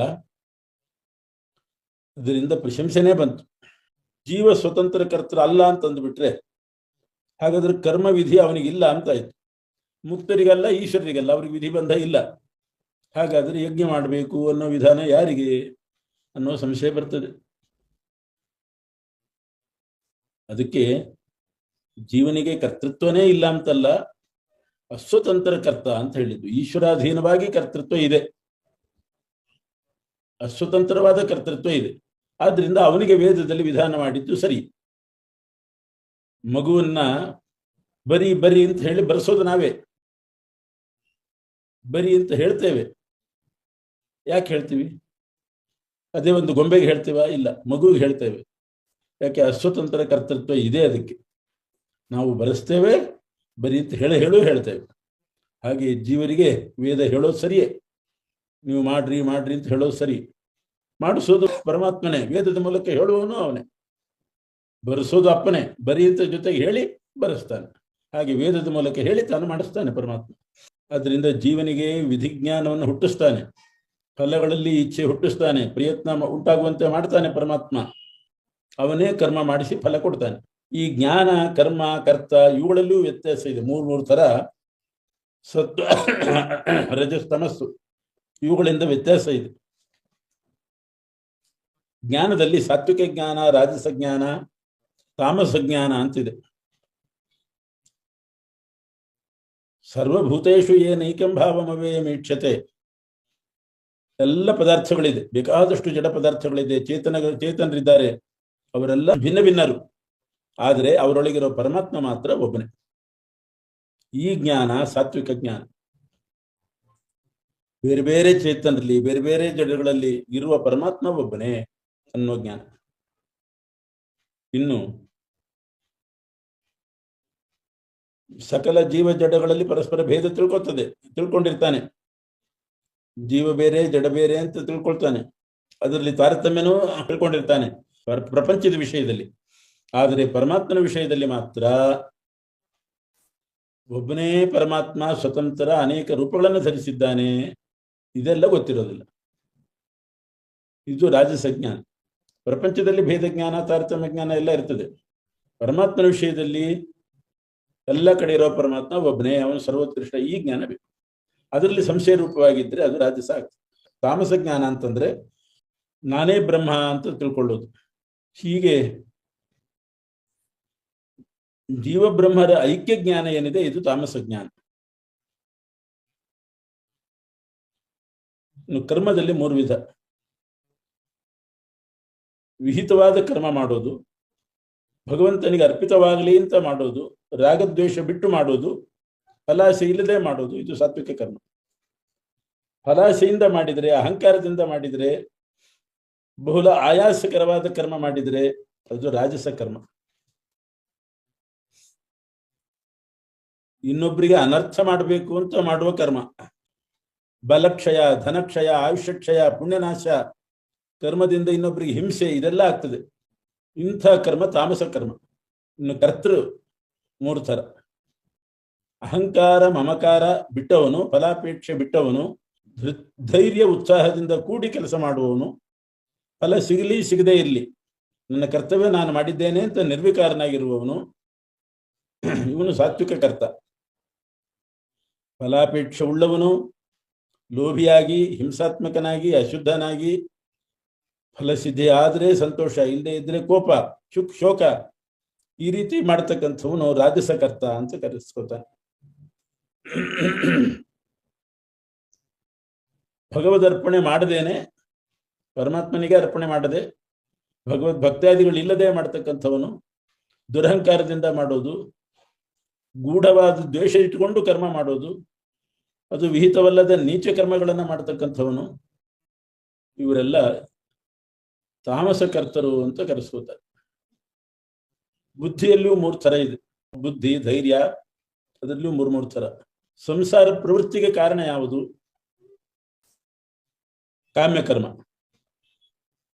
ಅದರಿಂದ ಪ್ರಶಂಸೆನೇ ಬಂತು. ಜೀವ ಸ್ವತಂತ್ರ ಕರ್ತೃ ಅಲ್ಲ ಅಂತಂದ್ಬಿಟ್ರೆ ಹಾಗಾದ್ರೆ ಕರ್ಮ ವಿಧಿ ಅವನಿಗಿಲ್ಲ ಅಂತ ಆಯ್ತು. ಮುಕ್ತರಿಗಲ್ಲ, ಈಶ್ವರರಿಗಲ್ಲ, ಅವ್ರಿಗೆ ವಿಧಿ ಬಂಧ ಇಲ್ಲ. ಹಾಗಾದ್ರೆ ಯಜ್ಞ ಮಾಡಬೇಕು ಅನ್ನೋ ವಿಧಾನ ಯಾರಿಗೆ ಅನ್ನೋ ಸಂಶಯ ಬರ್ತದೆ. ಅದಕ್ಕೆ ಜೀವನಿಗೆ ಕರ್ತೃತ್ವನೇ ಇಲ್ಲ ಅಂತಲ್ಲ, ಅಸ್ವತಂತ್ರ ಕರ್ತ ಅಂತ ಹೇಳಿದ್ದು. ಈಶ್ವರಾಧೀನವಾಗಿ ಕರ್ತೃತ್ವ ಇದೆ, ಅಸ್ವತಂತ್ರವಾದ ಕರ್ತೃತ್ವ ಇದೆ. ಆದ್ರಿಂದ ಅವನಿಗೆ ವೇದದಲ್ಲಿ ವಿಧಾನ ಮಾಡಿದ್ದು ಸರಿ. ಮಗುವನ್ನ ಬರಿ ಬರಿ ಅಂತ ಹೇಳಿ ಬರೆಸೋದು ನಾವೇ. ಬರಿ ಅಂತ ಹೇಳ್ತೇವೆ. ಯಾಕೆ ಹೇಳ್ತೀವಿ? ಅದೇ ಒಂದು ಗೊಂಬೆಗೆ ಹೇಳ್ತೀವ? ಇಲ್ಲ, ಮಗುವಿಗೆ ಹೇಳ್ತೇವೆ. ಯಾಕೆ? ಅಸ್ವತಂತ್ರ ಕರ್ತೃತ್ವ ಇದೆ. ಅದಕ್ಕೆ ನಾವು ಬರೆಸ್ತೇವೆ, ಬರಿ ಅಂತ ಹೇಳು ಹೇಳ್ತೇವೆ. ಹಾಗೆ ಜೀವರಿಗೆ ವೇದ ಹೇಳೋದು ಸರಿಯೇ, ನೀವು ಮಾಡ್ರಿ ಮಾಡ್ರಿ ಅಂತ ಹೇಳೋದು ಸರಿ, ಮಾಡಿಸೋದು ಪರಮಾತ್ಮನೇ, ವೇದದ ಮೂಲಕ ಹೇಳುವವನು ಅವನೇ, ಬರೆಸೋದು ಅಪ್ಪನೇ, ಬರೀ ಅಂತ ಜೊತೆಗೆ ಹೇಳಿ ಬರೆಸ್ತಾನೆ. ಹಾಗೆ ವೇದದ ಮೂಲಕ ಹೇಳಿ ತಾನು ಮಾಡಿಸ್ತಾನೆ ಪರಮಾತ್ಮ. ಅದರಿಂದ ಜೀವನಿಗೆ ವಿಧಿಜ್ಞಾನವನ್ನು ಹುಟ್ಟಿಸ್ತಾನೆ, ಫಲಗಳಲ್ಲಿ ಇಚ್ಛೆ ಹುಟ್ಟಿಸ್ತಾನೆ, ಪ್ರಯತ್ನ ಉಂಟಾಗುವಂತೆ ಮಾಡ್ತಾನೆ ಪರಮಾತ್ಮ. ಅವನೇ ಕರ್ಮ ಮಾಡಿಸಿ ಫಲ ಕೊಡ್ತಾನೆ. ಈ ಜ್ಞಾನ, ಕರ್ಮ, ಕರ್ತ ಇವುಗಳಲ್ಲೂ ವ್ಯತ್ಯಾಸ ಇದೆ. ಮೂರು ತರ ಸತ್ವ, ರಜಸ್, ತಮಸ್ಸು ಇವುಗಳಿಂದ ವ್ಯತ್ಯಾಸ ಇದೆ. ಜ್ಞಾನದಲ್ಲಿ ಸಾತ್ವಿಕ ಜ್ಞಾನ, ರಾಜಸ ಜ್ಞಾನ, ತಾಮಸ ಜ್ಞಾನ ಅಂತಿದೆ. ಸರ್ವಭೂತೇಷು ಏನೈಕಂ ಭಾವಮವೇಯಮೀಕ್ಷತೆ. ಎಲ್ಲ ಪದಾರ್ಥಗಳಿದೆ, ಬೇಕಾದಷ್ಟು ಜಡ ಪದಾರ್ಥಗಳಿದೆ, ಚೇತನರಿದ್ದಾರೆ, ಅವರೆಲ್ಲ ಭಿನ್ನ ಭಿನ್ನರು, ಆದರೆ ಅವರೊಳಗಿರೋ ಪರಮಾತ್ಮ ಮಾತ್ರ ಒಬ್ಬನೇ. ಈ ಜ್ಞಾನ ಸಾತ್ವಿಕ ಜ್ಞಾನ. ಬೇರೆ ಬೇರೆ ಚೇತನರಲ್ಲಿ, ಬೇರೆ ಬೇರೆ ಜಡಗಳಲ್ಲಿ ಇರುವ ಪರಮಾತ್ಮ ಒಬ್ಬನೇ ಅನ್ನೋ ಜ್ಞಾನ. ಇನ್ನು ಸಕಲ ಜೀವ ಜಡಗಳಲ್ಲಿ ಪರಸ್ಪರ ಭೇದ ತಿಳ್ಕೊಂಡಿರ್ತಾನೆ. ಜೀವ ಬೇರೆ ಜಡ ಬೇರೆ ಅಂತ ತಿಳ್ಕೊಳ್ತಾನೆ, ಅದರಲ್ಲಿ ತಾರತಮ್ಯನೂ ತಿಳ್ಕೊಂಡಿರ್ತಾನೆ ಪ್ರಪಂಚದ ವಿಷಯದಲ್ಲಿ. ಆದರೆ ಪರಮಾತ್ಮನ ವಿಷಯದಲ್ಲಿ ಮಾತ್ರ ಒಬ್ಬನೇ ಪರಮಾತ್ಮ ಸ್ವತಂತ್ರ, ಅನೇಕ ರೂಪಗಳನ್ನು ಧರಿಸಿದ್ದಾನೆ, ಇದೆಲ್ಲ ಗೊತ್ತಿರೋದಿಲ್ಲ. ಇದು ರಾಜಸ ಜ್ಞಾನ. ಪ್ರಪಂಚದಲ್ಲಿ ಭೇದ ಜ್ಞಾನ, ತಾರತಮ್ಯ ಜ್ಞಾನ ಎಲ್ಲ ಇರ್ತದೆ. ಪರಮಾತ್ಮನ ವಿಷಯದಲ್ಲಿ ಎಲ್ಲ ಕಡೆ ಇರೋ ಪರಮಾತ್ಮ ಒಬ್ಬನೇ, ಅವನು ಸರ್ವೋತ್ಕೃಷ್ಟ. ಈ ಜ್ಞಾನ ಬೇಕು. ಅದರಲ್ಲಿ ಸಂಶಯ ರೂಪವಾಗಿದ್ದರೆ ಅದು ರಾಜಸ ಆಗ್ತದೆ. ತಾಮಸ ಜ್ಞಾನ ಅಂತಂದ್ರೆ ನಾನೇ ಬ್ರಹ್ಮ ಅಂತ ತಿಳ್ಕೊಳ್ಳೋದು. ಹೀಗೆ ಜೀವಬ್ರಹ್ಮರ ಐಕ್ಯ ಜ್ಞಾನ ಏನಿದೆ, ಇದು ತಾಮಸ ಜ್ಞಾನ. ಇನ್ನು ಕರ್ಮದಲ್ಲಿ 3 ವಿಧ. ವಿಹಿತವಾದ ಕರ್ಮ ಮಾಡೋದು, ಭಗವಂತನಿಗೆ ಅರ್ಪಿತವಾಗಲಿ ಅಂತ ಮಾಡೋದು, ರಾಗದ್ವೇಷ ಬಿಟ್ಟು ಮಾಡೋದು, ಫಲಾಸೆ ಇಲ್ಲದೆ ಮಾಡೋದು, ಇದು ಸಾತ್ವಿಕ ಕರ್ಮ. ಫಲಾಸೆಯಿಂದ ಮಾಡಿದರೆ, ಅಹಂಕಾರದಿಂದ ಮಾಡಿದರೆ, ಬಹುಲ ಆಯಾಸಕರವಾದ ಕರ್ಮ ಮಾಡಿದರೆ ಅದು ರಾಜಸ ಕರ್ಮ. ಇನ್ನೊಬ್ಬರಿಗೆ ಅನರ್ಥ ಮಾಡಬೇಕು ಅಂತ ಮಾಡುವ ಕರ್ಮ, ಬಲಕ್ಷಯ, ಧನಕ್ಷಯ, ಆಯುಷ್ಯಕ್ಷಯ, ಪುಣ್ಯನಾಶ, ಕರ್ಮದಿಂದ ಇನ್ನೊಬ್ಬರಿಗೆ ಹಿಂಸೆ, ಇದೆಲ್ಲ ಆಗ್ತದೆ. ಇಂಥ ಕರ್ಮ ತಾಮಸ ಕರ್ಮ. ಇನ್ನು ಕರ್ತೃ 3 ಥರ. ಅಹಂಕಾರ, ಮಮಕಾರ ಬಿಟ್ಟವನು, ಫಲಾಪೇಕ್ಷೆ ಬಿಟ್ಟವನು, ಧೈರ್ಯ ಉತ್ಸಾಹದಿಂದ ಕೂಡಿ ಕೆಲಸ ಮಾಡುವವನು, ಫಲ ಸಿಗಲಿ ಸಿಗದೇ ಇರಲಿ ನನ್ನ ಕರ್ತವ್ಯ ನಾನು ಮಾಡಿದ್ದೇನೆ ಅಂತ ನಿರ್ವಿಕಾರನಾಗಿರುವವನು, ಇವನು ಸಾತ್ವಿಕ ಕರ್ತ. ಫಲಾಪೇಕ್ಷೆ ಉಳ್ಳವನು, ಲೋಭಿಯಾಗಿ, ಹಿಂಸಾತ್ಮಕನಾಗಿ, ಅಶುದ್ಧನಾಗಿ, ಫಲಸಿದ್ಧಿ ಆದರೆ ಸಂತೋಷ, ಇಲ್ಲದೆ ಇದ್ರೆ ಕೋಪ, ಶೋಕ, ಈ ರೀತಿ ಮಾಡ್ತಕ್ಕಂಥವನು ರಾಜಸಕರ್ತ ಅಂತ ಕರೆಸ್ಕೊತಾನೆ. ಭಗವದರ್ಪಣೆ ಮಾಡದೇನೆ, ಪರಮಾತ್ಮನಿಗೆ ಅರ್ಪಣೆ ಮಾಡದೆ, ಭಗವದ್ ಭಕ್ತಾದಿಗಳು ಇಲ್ಲದೆ ಮಾಡ್ತಕ್ಕಂಥವನು, ದುರಹಂಕಾರದಿಂದ ಮಾಡೋದು, ಗೂಢವಾದ ದ್ವೇಷ ಇಟ್ಟುಕೊಂಡು ಕರ್ಮ ಮಾಡೋದು, ಅದು ವಿಹಿತವಲ್ಲದ ನೀಚ ಕರ್ಮಗಳನ್ನು ಮಾಡ್ತಕ್ಕಂಥವನು, ಇವರೆಲ್ಲ ತಾಮಸಕರ್ತರು ಅಂತ ಕರೆಸ್ಕೋತಾರೆ. ಬುದ್ಧಿಯಲ್ಲಿಯೂ 3 ಥರ ಇದೆ. ಬುದ್ಧಿ, ಧೈರ್ಯ, ಅದರಲ್ಲಿಯೂ 3 ಥರ. ಸಂಸಾರ ಪ್ರವೃತ್ತಿಗೆ ಕಾರಣ ಯಾವುದು? ಕಾಮ್ಯಕರ್ಮ.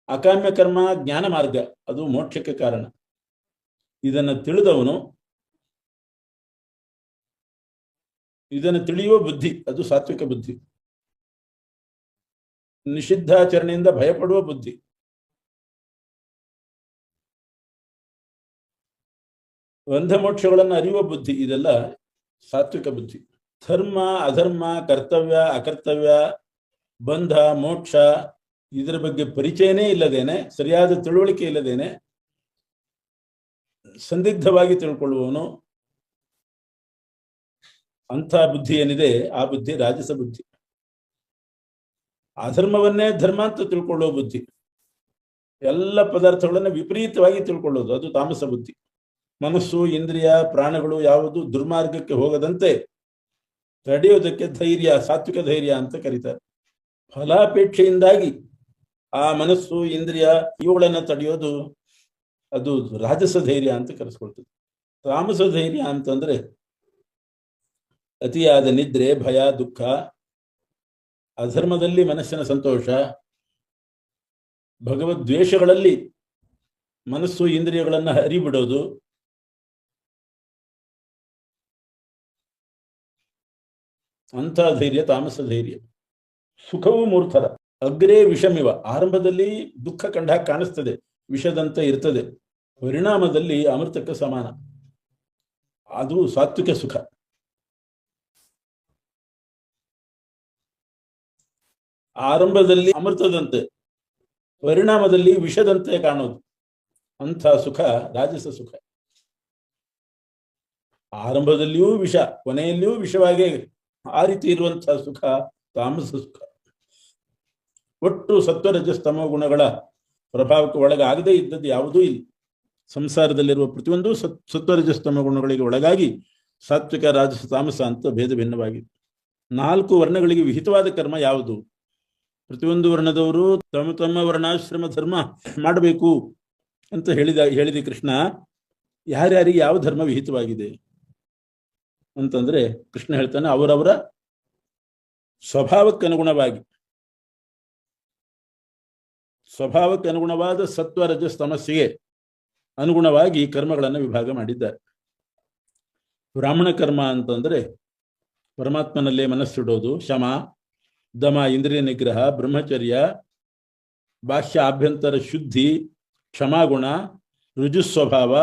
ಅಕಾಮ್ಯ ಕರ್ಮ ಜ್ಞಾನ ಮಾರ್ಗ, ಅದು ಮೋಕ್ಷಕ್ಕೆ ಕಾರಣ. ಇದನ್ನು ತಿಳಿದವನು, ಇದನ್ನು ತಿಳಿಯುವ ಬುದ್ಧಿ, ಅದು ಸಾತ್ವಿಕ ಬುದ್ಧಿ. ನಿಷಿದ್ಧಾಚರಣೆಯಿಂದ ಭಯಪಡುವ ಬುದ್ಧಿ, ಬಂಧ ಮೋಕ್ಷಗಳನ್ನು ಅರಿಯುವ ಬುದ್ಧಿ, ಇದೆಲ್ಲ ಸಾತ್ವಿಕ ಬುದ್ಧಿ. ಧರ್ಮ, ಅಧರ್ಮ, ಕರ್ತವ್ಯ, ಅಕರ್ತವ್ಯ, ಬಂಧ, ಮೋಕ್ಷ ಇದರ ಬಗ್ಗೆ ಪರಿಚಯನೇ ಇಲ್ಲದೇನೆ, ಸರಿಯಾದ ತಿಳುವಳಿಕೆ ಇಲ್ಲದೇನೆ ಸಂದಿಗ್ಧವಾಗಿ ತಿಳ್ಕೊಳ್ಳುವವನು, ಅಂಥ ಬುದ್ಧಿ ಏನಿದೆ ಆ ಬುದ್ಧಿ ರಾಜಸ ಬುದ್ಧಿ. ಅಧರ್ಮವನ್ನೇ ಧರ್ಮ ಅಂತ ತಿಳ್ಕೊಳ್ಳುವ ಬುದ್ಧಿ, ಎಲ್ಲ ಪದಾರ್ಥಗಳನ್ನು ವಿಪರೀತವಾಗಿ ತಿಳ್ಕೊಳ್ಳೋದು, ಅದು ತಾಮಸ ಬುದ್ಧಿ. ಮನಸ್ಸು, ಇಂದ್ರಿಯ, ಪ್ರಾಣಗಳು ಯಾವುದು ದುರ್ಮಾರ್ಗಕ್ಕೆ ಹೋಗದಂತೆ ತಡೆಯೋದಕ್ಕೆ ಧೈರ್ಯ, ಸಾತ್ವಿಕ ಧೈರ್ಯ ಅಂತ ಕರೀತಾರೆ. ಫಲಾಪೇಕ್ಷೆಯಿಂದಾಗಿ ಆ ಮನಸ್ಸು, ಇಂದ್ರಿಯ ಇವುಗಳನ್ನು ತಡೆಯೋದು, ಅದು ರಾಜಸ ಧೈರ್ಯ ಅಂತ ಕರೆಸ್ಕೊಳ್ತದೆ. ತಾಮಸ ಧೈರ್ಯ ಅಂತಂದ್ರೆ ಅತಿಯಾದ ನಿದ್ರೆ, ಭಯ, ದುಃಖ, ಅಧರ್ಮದಲ್ಲಿ ಮನಸ್ಸಿನ ಸಂತೋಷ, ಭಗವದ್ವೇಷಗಳಲ್ಲಿ ಮನಸ್ಸು ಇಂದ್ರಿಯಗಳನ್ನು ಹರಿಬಿಡೋದು, ಅಂಥ ಧೈರ್ಯ ತಾಮಸ ಧೈರ್ಯ. ಸುಖವು ಮೂರ್ತರ. ಅಗ್ರೇ ವಿಷಮಿವ. ಆರಂಭದಲ್ಲಿ ದುಃಖ ಕಂಡಾಗ ಕಾಣಿಸ್ತದೆ, ವಿಷದಂತೆ ಇರ್ತದೆ, ಪರಿಣಾಮದಲ್ಲಿ ಅಮೃತಕ್ಕೆ ಸಮಾನ. ಅದು ಸಾತ್ವಿಕ ಸುಖ. ಆರಂಭದಲ್ಲಿ ಅಮೃತದಂತೆ, ಪರಿಣಾಮದಲ್ಲಿ ವಿಷದಂತೆ ಕಾಣೋದು, ಅಂಥ ಸುಖ ರಾಜಸ ಸುಖ. ಆರಂಭದಲ್ಲಿಯೂ ವಿಷ, ಕೊನೆಯಲ್ಲಿಯೂ ವಿಷವಾಗೇ ಆ ರೀತಿ ಇರುವಂತಹ ಸುಖ ತಾಮಸ ಸುಖ. ಒಟ್ಟು ಸತ್ವರಜಸ್ತಮ ಗುಣಗಳ ಪ್ರಭಾವಕ್ಕೆ ಒಳಗಾಗದೇ ಇದ್ದದ್ದು ಯಾವುದೂ ಇಲ್ಲ. ಸಂಸಾರದಲ್ಲಿರುವ ಪ್ರತಿಯೊಂದು ಸತ್ವರಜಸ್ತಮ ಗುಣಗಳಿಗೆ ಒಳಗಾಗಿ ಸಾತ್ವಿಕ, ರಾಜಸ, ತಾಮಸ ಅಂತ ಭೇದ ಭಿನ್ನವಾಗಿದೆ. 4 ವರ್ಣಗಳಿಗೆ ವಿಹಿತವಾದ ಕರ್ಮ ಯಾವುದು? ಪ್ರತಿಯೊಂದು ವರ್ಣದವರು ತಮ್ಮ ತಮ್ಮ ವರ್ಣಾಶ್ರಮ ಧರ್ಮ ಮಾಡಬೇಕು ಅಂತ ಹೇಳಿದ ಕೃಷ್ಣ. ಯಾರ್ಯಾರಿಗೆ ಯಾವ ಧರ್ಮ ವಿಹಿತವಾಗಿದೆ ಅಂತಂದ್ರೆ ಕೃಷ್ಣ ಹೇಳ್ತಾನೆ, ಅವರವರ ಸ್ವಭಾವಕ್ಕೆ ಅನುಗುಣವಾದ ಸತ್ವ ರಜಸ್ ತಮಸ್ಸಿಗೆ ಅನುಗುಣವಾಗಿ ಕರ್ಮಗಳನ್ನು ವಿಭಾಗ ಮಾಡಿದ್ದಾರೆ. ಬ್ರಾಹ್ಮಣ ಕರ್ಮ ಅಂತಂದ್ರೆ ಪರಮಾತ್ಮನಲ್ಲೇ ಮನಸ್ಸಿಡೋದು, ಶಮ, ದಮ, ಇಂದ್ರಿಯ ನಿಗ್ರಹ, ಬ್ರಹ್ಮಚರ್ಯ, ಬಾಹ್ಯ ಆಭ್ಯಂತರ ಶುದ್ಧಿ, ಕ್ಷಮಾಗುಣ, ರುಜುಸ್ವಭಾವ,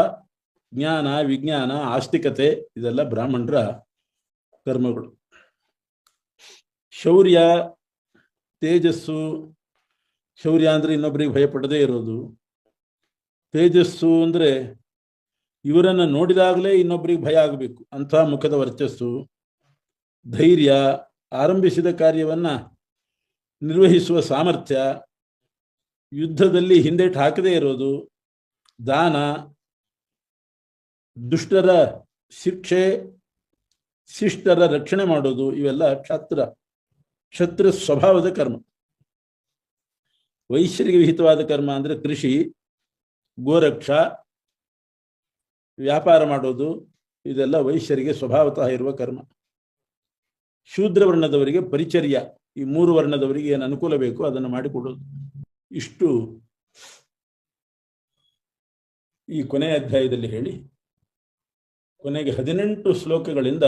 ಜ್ಞಾನ, ವಿಜ್ಞಾನ, ಆಸ್ತಿಕತೆ, ಇದೆಲ್ಲ ಬ್ರಾಹ್ಮಣರ ಕರ್ಮಗಳು. ಶೌರ್ಯ, ತೇಜಸ್ಸು. ಶೌರ್ಯ ಅಂದ್ರೆ ಇನ್ನೊಬ್ಬರಿಗೆ ಭಯಪಡದೇ ಇರೋದು. ತೇಜಸ್ಸು ಅಂದ್ರೆ ಇವರನ್ನ ನೋಡಿದಾಗಲೇ ಇನ್ನೊಬ್ಬರಿಗೆ ಭಯ ಆಗಬೇಕು, ಅಂಥ ಮುಖದ ವರ್ಚಸ್ಸು. ಧೈರ್ಯ, ಆರಂಭಿಸಿದ ಕಾರ್ಯವನ್ನ ನಿರ್ವಹಿಸುವ ಸಾಮರ್ಥ್ಯ, ಯುದ್ಧದಲ್ಲಿ ಹಿಂದೇಟು ಹಾಕದೇ ಇರೋದು. ದಾನ, ದುಷ್ಟರ ಶಿಕ್ಷೆ, ಶಿಷ್ಟರ ರಕ್ಷಣೆ ಮಾಡೋದು, ಇವೆಲ್ಲ ಕ್ಷತ್ರ ಸ್ವಭಾವದ ಕರ್ಮ. ವೈಶ್ಯರಿಗೆ ವಿಹಿತವಾದ ಕರ್ಮ ಅಂದ್ರೆ ಕೃಷಿ, ಗೋರಕ್ಷ, ವ್ಯಾಪಾರ ಮಾಡೋದು, ಇದೆಲ್ಲ ವೈಶ್ಯರಿಗೆ ಸ್ವಭಾವತಃ ಇರುವ ಕರ್ಮ. ಶೂದ್ರ ವರ್ಣದವರಿಗೆ ಪರಿಚರ್ಯ, ಈ 3 ವರ್ಣದವರಿಗೆ ಏನು ಅನುಕೂಲ ಬೇಕು ಅದನ್ನು ಮಾಡಿಕೊಡೋದು. ಇಷ್ಟು ಈ ಕೊನೆಯ ಅಧ್ಯಾಯದಲ್ಲಿ ಹೇಳಿ ಕೊನೆಗೆ 18 ಶ್ಲೋಕಗಳಿಂದ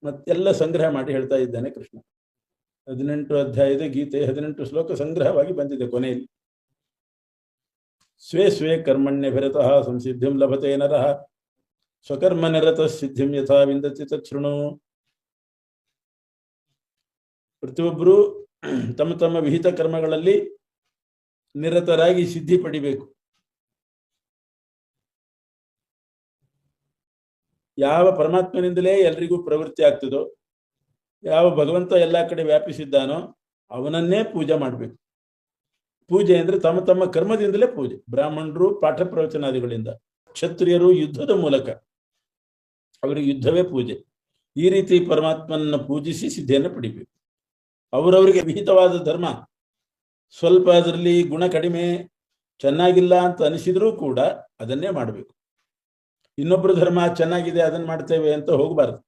ಮತ್ತೆಲ್ಲ ಸಂಗ್ರಹ ಮಾಡಿ ಹೇಳ್ತಾ ಇದ್ದಾನೆ ಕೃಷ್ಣ. 18 ಅಧ್ಯಾಯದ ಗೀತೆ 18 ಶ್ಲೋಕ ಸಂಗ್ರಹವಾಗಿ ಬಂದಿದೆ. ಕೊನೆಯಲ್ಲಿ ಸ್ವೇ ಸ್ವೇ ಕರ್ಮಣ್ಯ ಭರತಃ ಸಂಸಿದ್ಧಿಂ ಲಭತೆ ನರಃ ಸ್ವಕರ್ಮ ನಿರತ ಸಿದ್ಧಿಂ ಯಥಾ ವಿಂದತಿ ತಚ್ಛೃಣು. ಪ್ರತಿಯೊಬ್ಬರು ತಮ್ಮ ತಮ್ಮ ವಿಹಿತ ಕರ್ಮಗಳಲ್ಲಿ ನಿರತರಾಗಿ ಸಿದ್ಧಿ ಪಡಿಬೇಕು. ಯಾವ ಪರಮಾತ್ಮನಿಂದಲೇ ಎಲ್ರಿಗೂ ಪ್ರವೃತ್ತಿ ಆಗ್ತದೋ, ಯಾವ ಭಗವಂತ ಎಲ್ಲ ಕಡೆ ವ್ಯಾಪಿಸಿದ್ದಾನೋ ಅವನನ್ನೇ ಪೂಜೆ ಮಾಡಬೇಕು. ಪೂಜೆ ಅಂದ್ರೆ ತಮ್ಮ ತಮ್ಮ ಕರ್ಮದಿಂದಲೇ ಪೂಜೆ. ಬ್ರಾಹ್ಮಣರು ಪಾಠ ಪ್ರವಚನಾದಿಗಳಿಂದ, ಕ್ಷತ್ರಿಯರು ಯುದ್ಧದ ಮೂಲಕ, ಅವರಿಗೆ ಯುದ್ಧವೇ ಪೂಜೆ. ಈ ರೀತಿ ಪರಮಾತ್ಮನನ್ನ ಪೂಜಿಸಿ ಸಿದ್ಧಿಯನ್ನು ಪಡಿಬೇಕು. ಅವರವರಿಗೆ ವಿಹಿತವಾದ ಧರ್ಮ ಸ್ವಲ್ಪ ಅದರಲ್ಲಿ ಗುಣ ಕಡಿಮೆ, ಚೆನ್ನಾಗಿಲ್ಲ ಅಂತ ಅನಿಸಿದ್ರೂ ಕೂಡ ಅದನ್ನೇ ಮಾಡಬೇಕು. ಇನ್ನೊಬ್ಬರ ಧರ್ಮ ಚೆನ್ನಾಗಿದೆ ಅದನ್ನ ಮಾಡ್ತೇವೆ ಅಂತ ಹೋಗಬಾರದು.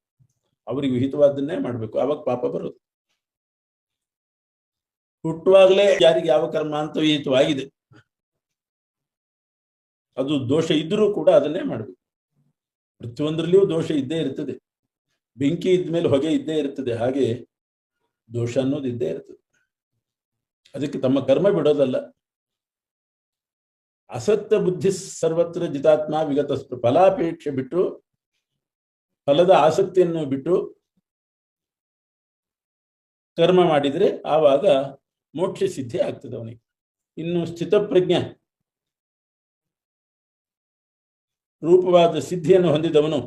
ಅವ್ರಿಗೆ ವಿಹಿತವಾದನ್ನೇ ಮಾಡಬೇಕು, ಆವಾಗ ಪಾಪ ಬರೋದು. ಹುಟ್ಟುವಾಗಲೇ ಯಾರಿಗೆ ಯಾವ ಕರ್ಮ ಅಂತ ವಿಹಿತವಾಗಿದೆ ಅದು ದೋಷ ಇದ್ರೂ ಕೂಡ ಅದನ್ನೇ ಮಾಡಬೇಕು. ಪ್ರತಿಯೊಂದರಲ್ಲಿಯೂ ದೋಷ ಇದ್ದೇ ಇರ್ತದೆ. ಬೆಂಕಿ ಇದ್ಮೇಲೆ ಹೊಗೆ ಇದ್ದೇ ಇರ್ತದೆ, ಹಾಗೆ ದೋಷ ಅನ್ನೋದು ಇದ್ದೇ ಇರ್ತದೆ. ಅದಕ್ಕೆ ತಮ್ಮ ಕರ್ಮ ಬಿಡೋದಲ್ಲ. ಅಸತ್ಯ ಬುದ್ಧಿ ಸರ್ವತ್ರ ಜಿತಾತ್ಮ ವಿಗತ. ಫಲಾಪೇಕ್ಷೆ ಬಿಟ್ಟು, ಫಲದ ಆಸಕ್ತಿಯನ್ನು ಬಿಟ್ಟು ಕರ್ಮ ಮಾಡಿದರೆ ಆವಾಗ ಮೋಕ್ಷ ಸಿದ್ಧಿ ಆಗ್ತದೆ ಅವನಿಗೆ. ಇನ್ನು ಸ್ಥಿತಪ್ರಜ್ಞ ರೂಪವಾದ ಸಿದ್ಧಿಯನ್ನು ಹೊಂದಿದವನು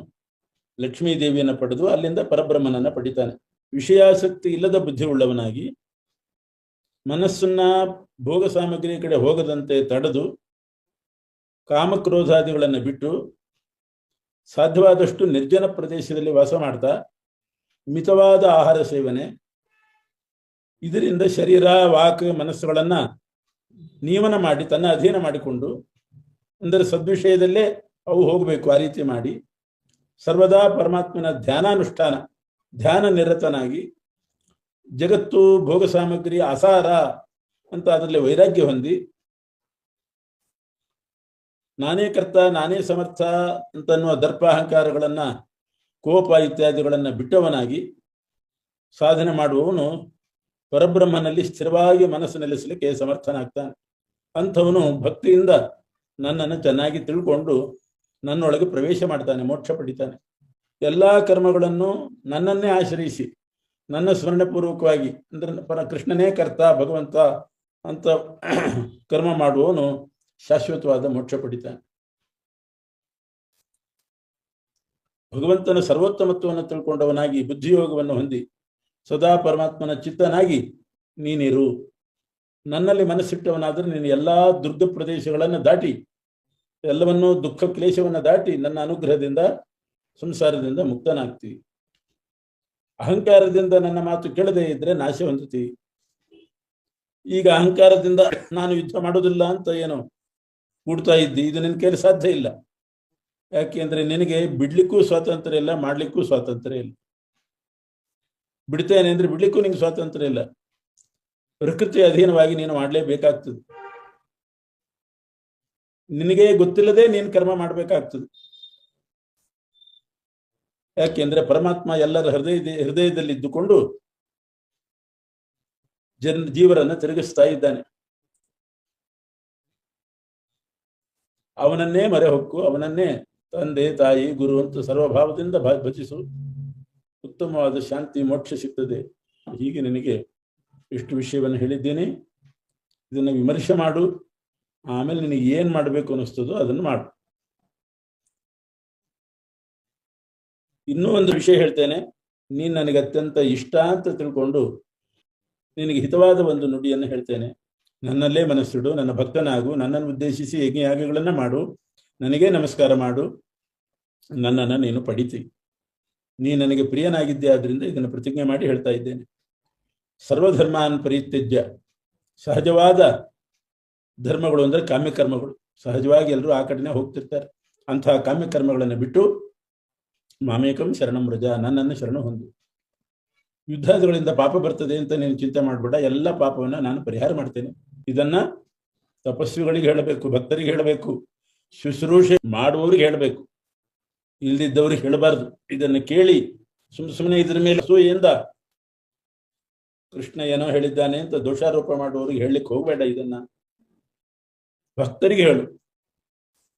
ಲಕ್ಷ್ಮೀ ದೇವಿಯನ್ನು ಪಡೆದು ಅಲ್ಲಿಂದ ಪರಬ್ರಹ್ಮನನ್ನ ಪಡಿತಾನೆ. ವಿಷಯಾಸಕ್ತಿ ಇಲ್ಲದ ಬುದ್ಧಿ ಉಳ್ಳವನಾಗಿ ಮನಸ್ಸನ್ನ ಭೋಗ ಸಾಮಗ್ರಿ ಕಡೆ ಹೋಗದಂತೆ ತಡೆದು ಕಾಮಕ್ರೋಧಾದಿಗಳನ್ನು ಬಿಟ್ಟು ಸಾಧ್ಯವಾದಷ್ಟು ನಿರ್ಜನ ಪ್ರದೇಶದಲ್ಲಿ ವಾಸ ಮಾಡ್ತಾ ಮಿತವಾದ ಆಹಾರ ಸೇವನೆ, ಇದರಿಂದ ಶರೀರ, ವಾಕ್, ಮನಸ್ಸುಗಳನ್ನ ನಿಯಮನ ಮಾಡಿ ತನ್ನ ಅಧೀನ ಮಾಡಿಕೊಂಡು ಅಂದರೆ ಸದ್ವಿಷಯದಲ್ಲೇ ಅವು ಹೋಗಬೇಕು. ಆ ರೀತಿ ಮಾಡಿ ಸರ್ವದಾ ಪರಮಾತ್ಮನ ಧ್ಯಾನಾನುಷ್ಠಾನ, ಧ್ಯಾನ ನಿರತನಾಗಿ ಜಗತ್ತು ಭೋಗ ಸಾಮಗ್ರಿ ಅಸಾರ ಅಂತ ಅದರಲ್ಲಿ ವೈರಾಗ್ಯ ಹೊಂದಿ, ನಾನೇ ಕರ್ತ ನಾನೇ ಸಮರ್ಥ ಅಂತನ್ನುವ ದರ್ಪ ಅಹಂಕಾರಗಳನ್ನ, ಕೋಪ ಇತ್ಯಾದಿಗಳನ್ನ ಬಿಟ್ಟವನಾಗಿ ಸಾಧನೆ ಮಾಡುವವನು ಪರಬ್ರಹ್ಮನಲ್ಲಿ ಸ್ಥಿರವಾಗಿ ಮನಸ್ಸು ನೆಲೆಸಲಿಕ್ಕೆ ಸಮರ್ಥನಾಗ್ತಾನೆ. ಅಂಥವನು ಭಕ್ತಿಯಿಂದ ನನ್ನನ್ನು ಚೆನ್ನಾಗಿ ತಿಳ್ಕೊಂಡು ನನ್ನೊಳಗೆ ಪ್ರವೇಶ ಮಾಡ್ತಾನೆ, ಮೋಕ್ಷ ಪಡಿತಾನೆ. ಎಲ್ಲಾ ಕರ್ಮಗಳನ್ನು ನನ್ನನ್ನೇ ಆಶ್ರಯಿಸಿ ನನ್ನ ಸ್ಮರಣಪೂರ್ವಕವಾಗಿ, ಅಂದ್ರೆ ಕೃಷ್ಣನೇ ಕರ್ತ ಭಗವಂತ ಅಂತ ಕರ್ಮ ಮಾಡುವವನು ಶಾಶ್ವತವಾದ ಮೋಕ್ಷ ಪಡಿತಾನೆ. ಭಗವಂತನ ಸರ್ವೋತ್ತಮತ್ವವನ್ನು ತಿಳ್ಕೊಂಡವನಾಗಿ ಬುದ್ಧಿಯೋಗವನ್ನು ಹೊಂದಿ ಸದಾ ಪರಮಾತ್ಮನ ಚಿತ್ತನಾಗಿ ನೀನಿರು. ನನ್ನಲ್ಲಿ ಮನಸ್ಸಿಟ್ಟವನಾದ್ರೆ ನೀನು ಎಲ್ಲಾ ದುರ್ಗ ಪ್ರದೇಶಗಳನ್ನು ದಾಟಿ, ಎಲ್ಲವನ್ನೂ ದುಃಖ ಕ್ಲೇಶವನ್ನು ದಾಟಿ ನನ್ನ ಅನುಗ್ರಹದಿಂದ ಸಂಸಾರದಿಂದ ಮುಕ್ತನಾಗ್ತೀವಿ. ಅಹಂಕಾರದಿಂದ ನನ್ನ ಮಾತು ಕೇಳದೇ ಇದ್ರೆ ನಾಶ ಹೊಂದುತ್ತೀವಿ. ಈಗ ಅಹಂಕಾರದಿಂದ ನಾನು ಯುದ್ಧ ಮಾಡೋದಿಲ್ಲ ಅಂತ ಏನೋ ಕೂಡ್ತಾ ಇದ್ದಿ, ಇದು ನಿನ್ನ ಕೈಲಿ ಸಾಧ್ಯ ಇಲ್ಲ. ಯಾಕೆಂದ್ರೆ ನಿನಗೆ ಬಿಡ್ಲಿಕ್ಕೂ ಸ್ವಾತಂತ್ರ್ಯ ಇಲ್ಲ, ಮಾಡ್ಲಿಕ್ಕೂ ಸ್ವಾತಂತ್ರ್ಯ ಇಲ್ಲ. ಬಿಡ್ತೇನೆ ಅಂದ್ರೆ ಬಿಡ್ಲಿಕ್ಕೂ ನಿಂಗೆ ಸ್ವಾತಂತ್ರ್ಯ ಇಲ್ಲ. ಪ್ರಕೃತಿ ಅಧೀನವಾಗಿ ನೀನು ಮಾಡಲೇಬೇಕಾಗ್ತದೆ. ನಿನಗೆ ಗೊತ್ತಿಲ್ಲದೆ ನೀನು ಕರ್ಮ ಮಾಡಬೇಕಾಗ್ತದೆ. ಯಾಕೆಂದ್ರೆ ಪರಮಾತ್ಮ ಎಲ್ಲರ ಹೃದಯದಲ್ಲಿ ಇದ್ದುಕೊಂಡು ಜೀವರನ್ನ ತಿರುಗಿಸ್ತಾ ಇದ್ದಾನೆ. ಅವನನ್ನೇ ಮರೆ ಹೊಕ್ಕು, ಅವನನ್ನೇ ತಂದೆ ತಾಯಿ ಗುರು ಅಂತ ಸರ್ವಭಾವದಿಂದ ಭಜಿಸು, ಉತ್ತಮವಾದ ಶಾಂತಿ ಮೋಕ್ಷ ಸಿಗ್ತದೆ. ಹೀಗೆ ನಿನಗೆ ಇಷ್ಟು ವಿಷಯವನ್ನು ಹೇಳಿದ್ದೇನೆ. ಇದನ್ನು ವಿಮರ್ಶೆ ಮಾಡು. ಆಮೇಲೆ ನಿನಗೆ ಏನ್ ಮಾಡಬೇಕು ಅನ್ನಿಸ್ತದೋ ಅದನ್ನು ಮಾಡು. ಇನ್ನೂ ಒಂದು ವಿಷಯ ಹೇಳ್ತೇನೆ. ನೀನು ನನಗೆ ಅತ್ಯಂತ ಇಷ್ಟ ಅಂತ ತಿಳ್ಕೊಂಡು ನಿನಗೆ ಹಿತವಾದ ಒಂದು ನುಡಿಯನ್ನು ಹೇಳ್ತೇನೆ. ನನ್ನಲ್ಲೇ ಮನಸ್ಸಿಡು, ನನ್ನ ಭಕ್ತನಾಗು, ನನ್ನನ್ನು ಉದ್ದೇಶಿಸಿ ಯಜ್ಞಯಾಗಗಳನ್ನು ಮಾಡು, ನನಗೇ ನಮಸ್ಕಾರ ಮಾಡು, ನನ್ನನ್ನು ನೀನು ಪಡಿತಿ. ನೀ ನನಗೆ ಪ್ರಿಯನಾಗಿದ್ದೆ, ಆದ್ರಿಂದ ಇದನ್ನು ಪ್ರತಿಜ್ಞೆ ಮಾಡಿ ಹೇಳ್ತಾ ಇದ್ದೇನೆ. ಸರ್ವಧರ್ಮಾನ್ ಪರಿತ್ಯಜ್ಯ, ಸಹಜವಾದ ಧರ್ಮಗಳು ಅಂದ್ರೆ ಕಾಮ್ಯಕರ್ಮಗಳು. ಸಹಜವಾಗಿ ಎಲ್ಲರೂ ಆ ಕಡೆನೇ ಹೋಗ್ತಿರ್ತಾರೆ. ಅಂತಹ ಕಾಮ್ಯಕರ್ಮಗಳನ್ನು ಬಿಟ್ಟು ಮಾಮೇಕಂ ಶರಣಂ ವ್ರಜ, ನನ್ನನ್ನು ಶರಣ ಹೊಂದು. ಯುದ್ಧಾದಿಗಳಿಂದ ಪಾಪ ಬರ್ತದೆ ಅಂತ ನೀನು ಚಿಂತೆ ಮಾಡಬೇಡ. ಎಲ್ಲ ಪಾಪವನ್ನು ನಾನು ಪರಿಹಾರ ಮಾಡ್ತೇನೆ. ಇದನ್ನ ತಪಸ್ವಿಗಳಿಗೆ ಹೇಳಬೇಕು, ಭಕ್ತರಿಗೆ ಹೇಳಬೇಕು, ಶುಶ್ರೂಷೆ ಮಾಡುವವರಿಗೆ ಹೇಳಬೇಕು, ಇಲ್ದಿದ್ದವ್ರಿಗೆ ಹೇಳಬಾರ್ದು. ಇದನ್ನು ಕೇಳಿ ಸುಮ್ಮನೆ ಇದ್ರ ಮೇಲೆ ಅಸೂಯೆಯಿಂದ ಕೃಷ್ಣ ಏನೋ ಹೇಳಿದ್ದಾನೆ ಅಂತ ದೋಷಾರೋಪ ಮಾಡುವವರಿಗೆ ಹೇಳಲಿಕ್ಕೆ ಹೋಗಬೇಡ. ಇದನ್ನ ಭಕ್ತರಿಗೆ ಹೇಳು,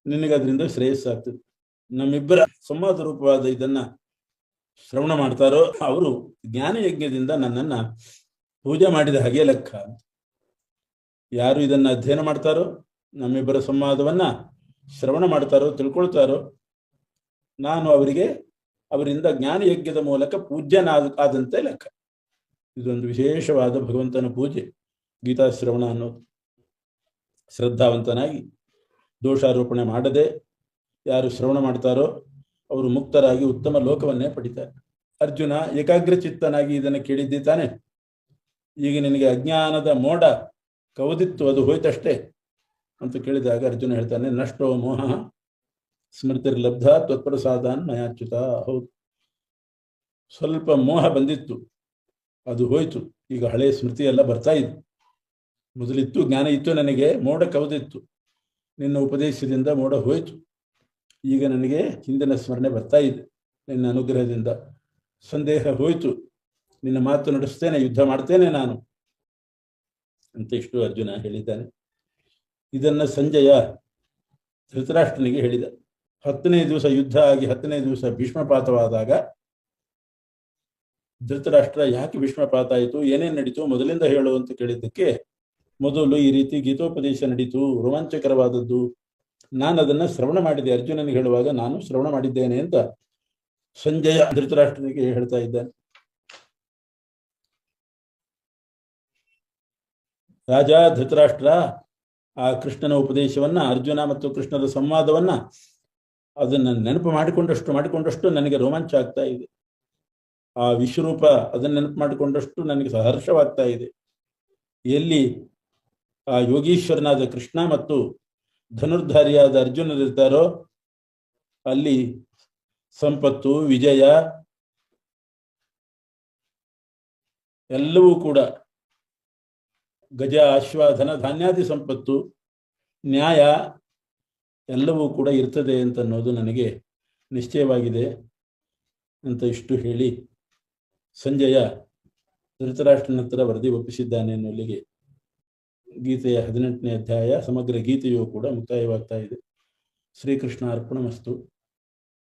ನಿನಗದ್ರಿಂದ ಶ್ರೇಯಸ್ಸಾಗ್ತದೆ. ನಮ್ಮಿಬ್ಬರ ಸಂವಾದ ರೂಪವಾದ ಇದನ್ನ ಶ್ರವಣ ಮಾಡ್ತಾರೋ ಅವರು ಜ್ಞಾನಯಜ್ಞದಿಂದ ನನ್ನನ್ನ ಪೂಜೆ ಮಾಡಿದ ಹಾಗೆ ಲೆಕ್ಕ. ಯಾರು ಇದನ್ನ ಅಧ್ಯಯನ ಮಾಡ್ತಾರೋ, ನಮ್ಮಿಬ್ಬರ ಸಂವಾದವನ್ನ ಶ್ರವಣ ಮಾಡ್ತಾರೋ, ತಿಳ್ಕೊಳ್ತಾರೋ, ನಾನು ಅವರಿಂದ ಜ್ಞಾನಯಜ್ಞದ ಮೂಲಕ ಪೂಜ್ಯನಾದಂತೆ ಲೆಕ್ಕ. ಇದೊಂದು ವಿಶೇಷವಾದ ಭಗವಂತನ ಪೂಜೆ ಗೀತಾಶ್ರವಣ ಅನ್ನೋದು. ಶ್ರದ್ಧಾವಂತನಾಗಿ ದೋಷಾರೋಪಣೆ ಮಾಡದೆ ಯಾರು ಶ್ರವಣ ಮಾಡ್ತಾರೋ ಅವರು ಮುಕ್ತರಾಗಿ ಉತ್ತಮ ಲೋಕವನ್ನೇ ಪಡಿತಾರೆ. ಅರ್ಜುನ ಏಕಾಗ್ರಚಿತ್ತನಾಗಿ ಇದನ್ನು ಕೇಳಿದ್ದೆ ತಾನೆ. ಈಗ ನಿನಗೆ ಅಜ್ಞಾನದ ಮೋಡ ಕವದಿತ್ತು, ಅದು ಹೋಯ್ತಷ್ಟೇ ಅಂತ ಕೇಳಿದಾಗ ಅರ್ಜುನ ಹೇಳ್ತಾನೆ, ನಷ್ಟೋ ಮೋಹ ಸ್ಮೃತಿರ್ಲಬ್ಧ ತ್ವತ್ಪ್ರಸಾದಾನ್ ಮಯಾಚ್ಯುತ. ಹೌದು, ಸ್ವಲ್ಪ ಮೋಹ ಬಂದಿತ್ತು, ಅದು ಹೋಯ್ತು. ಈಗ ಹಳೆಯ ಸ್ಮೃತಿ ಎಲ್ಲ ಬರ್ತಾ ಇತ್ತು. ಮೊದಲಿತ್ತು ಜ್ಞಾನ ಇತ್ತು, ನನಗೆ ಮೋಡ ಕವದಿತ್ತು. ನಿನ್ನ ಉಪದೇಶದಿಂದ ಮೋಡ ಹೋಯ್ತು. ಈಗ ನನಗೆ ಹಿಂದಿನ ಸ್ಮರಣೆ ಬರ್ತಾ ಇದೆ. ನಿನ್ನ ಅನುಗ್ರಹದಿಂದ ಸಂದೇಹ ಹೋಯ್ತು. ನಿನ್ನ ಮಾತು ನಡೆಸ್ತೇನೆ, ಯುದ್ಧ ಮಾಡ್ತೇನೆ ನಾನು ಅಂತ ಇಷ್ಟು ಅರ್ಜುನ ಹೇಳಿದ್ದಾನೆ. ಇದನ್ನ ಸಂಜಯ ಧೃತರಾಷ್ಟ್ರನಿಗೆ ಹೇಳಿದ. 10ನೇ ದಿವಸ ಯುದ್ಧ ಆಗಿ 10ನೇ ದಿವಸ ಭೀಷ್ಮಪಾತವಾದಾಗ ಧೃತರಾಷ್ಟ್ರ ಯಾಕೆ ಭೀಷ್ಮಪಾತ ಆಯಿತು, ಏನೇನು ನಡೀತು ಮೊದಲಿಂದ ಹೇಳು ಅಂತ ಕೇಳಿದ್ದಕ್ಕೆ, ಮೊದಲು ಈ ರೀತಿ ಗೀತೋಪದೇಶ ನಡೀತು, ರೋಮಾಂಚಕರವಾದದ್ದು. ನಾನು ಅದನ್ನ ಶ್ರವಣ ಮಾಡಿದೆ. ಅರ್ಜುನನಿಗೆ ಹೇಳುವಾಗ ನಾನು ಶ್ರವಣ ಮಾಡಿದ್ದೇನೆ ಅಂತ ಸಂಜಯ ಧೃತರಾಷ್ಟ್ರನಿಗೆ ಹೇಳ್ತಾ ಇದ್ದಾನೆ. ರಾಜ ಧೃತರಾಷ್ಟ್ರ ಆ ಕೃಷ್ಣನ ಉಪದೇಶವನ್ನ, ಅರ್ಜುನ ಮತ್ತು ಕೃಷ್ಣನ ಸಂವಾದವನ್ನ ಅದನ್ನ ನೆನಪು ಮಾಡಿಕೊಂಡಷ್ಟು ನನಗೆ ರೋಮಾಂಚ ಆಗ್ತಾ ಇದೆ. ಆ ವಿಶ್ವರೂಪ ಅದನ್ನ ನೆನಪು ಮಾಡಿಕೊಂಡಷ್ಟು ನನಗೆ ಸಹರ್ಷವಾಗ್ತಾ ಇದೆ. ಎಲ್ಲಿ ಆ ಯೋಗೀಶ್ವರನಾದ ಕೃಷ್ಣ ಮತ್ತು ಧನುರ್ಧಾರಿಯಾದ ಅರ್ಜುನರಿರ್ತಾರೋ ಅಲ್ಲಿ ಸಂಪತ್ತು, ವಿಜಯ ಎಲ್ಲವೂ ಕೂಡ ಗಜ, ಅಶ್ವಾಧನ, ಧಾನ್ಯಾದಿ ಸಂಪತ್ತು, ನ್ಯಾಯ ಎಲ್ಲವೂ ಕೂಡ ಇರ್ತದೆ ಅಂತ ಅನ್ನೋದು ನನಗೆ ನಿಶ್ಚಯವಾಗಿದೆ ಅಂತ ಇಷ್ಟು ಹೇಳಿ ಸಂಜಯ ಧೃತರಾಷ್ಟ್ರನ ಹತ್ರ ವರದಿ ಒಪ್ಪಿಸಿದ್ದಾನೆ ಅನ್ನೋಲ್ಲಿಗೆ ಗೀತೆಯ 18ನೇ ಅಧ್ಯಾಯ ಸಮಗ್ರ ಗೀತೆಯೂ ಕೂಡ ಮುಕ್ತಾಯವಾಗ್ತಾ ಇದೆ. ಶ್ರೀಕೃಷ್ಣ ಅರ್ಪಣಮಸ್ತು.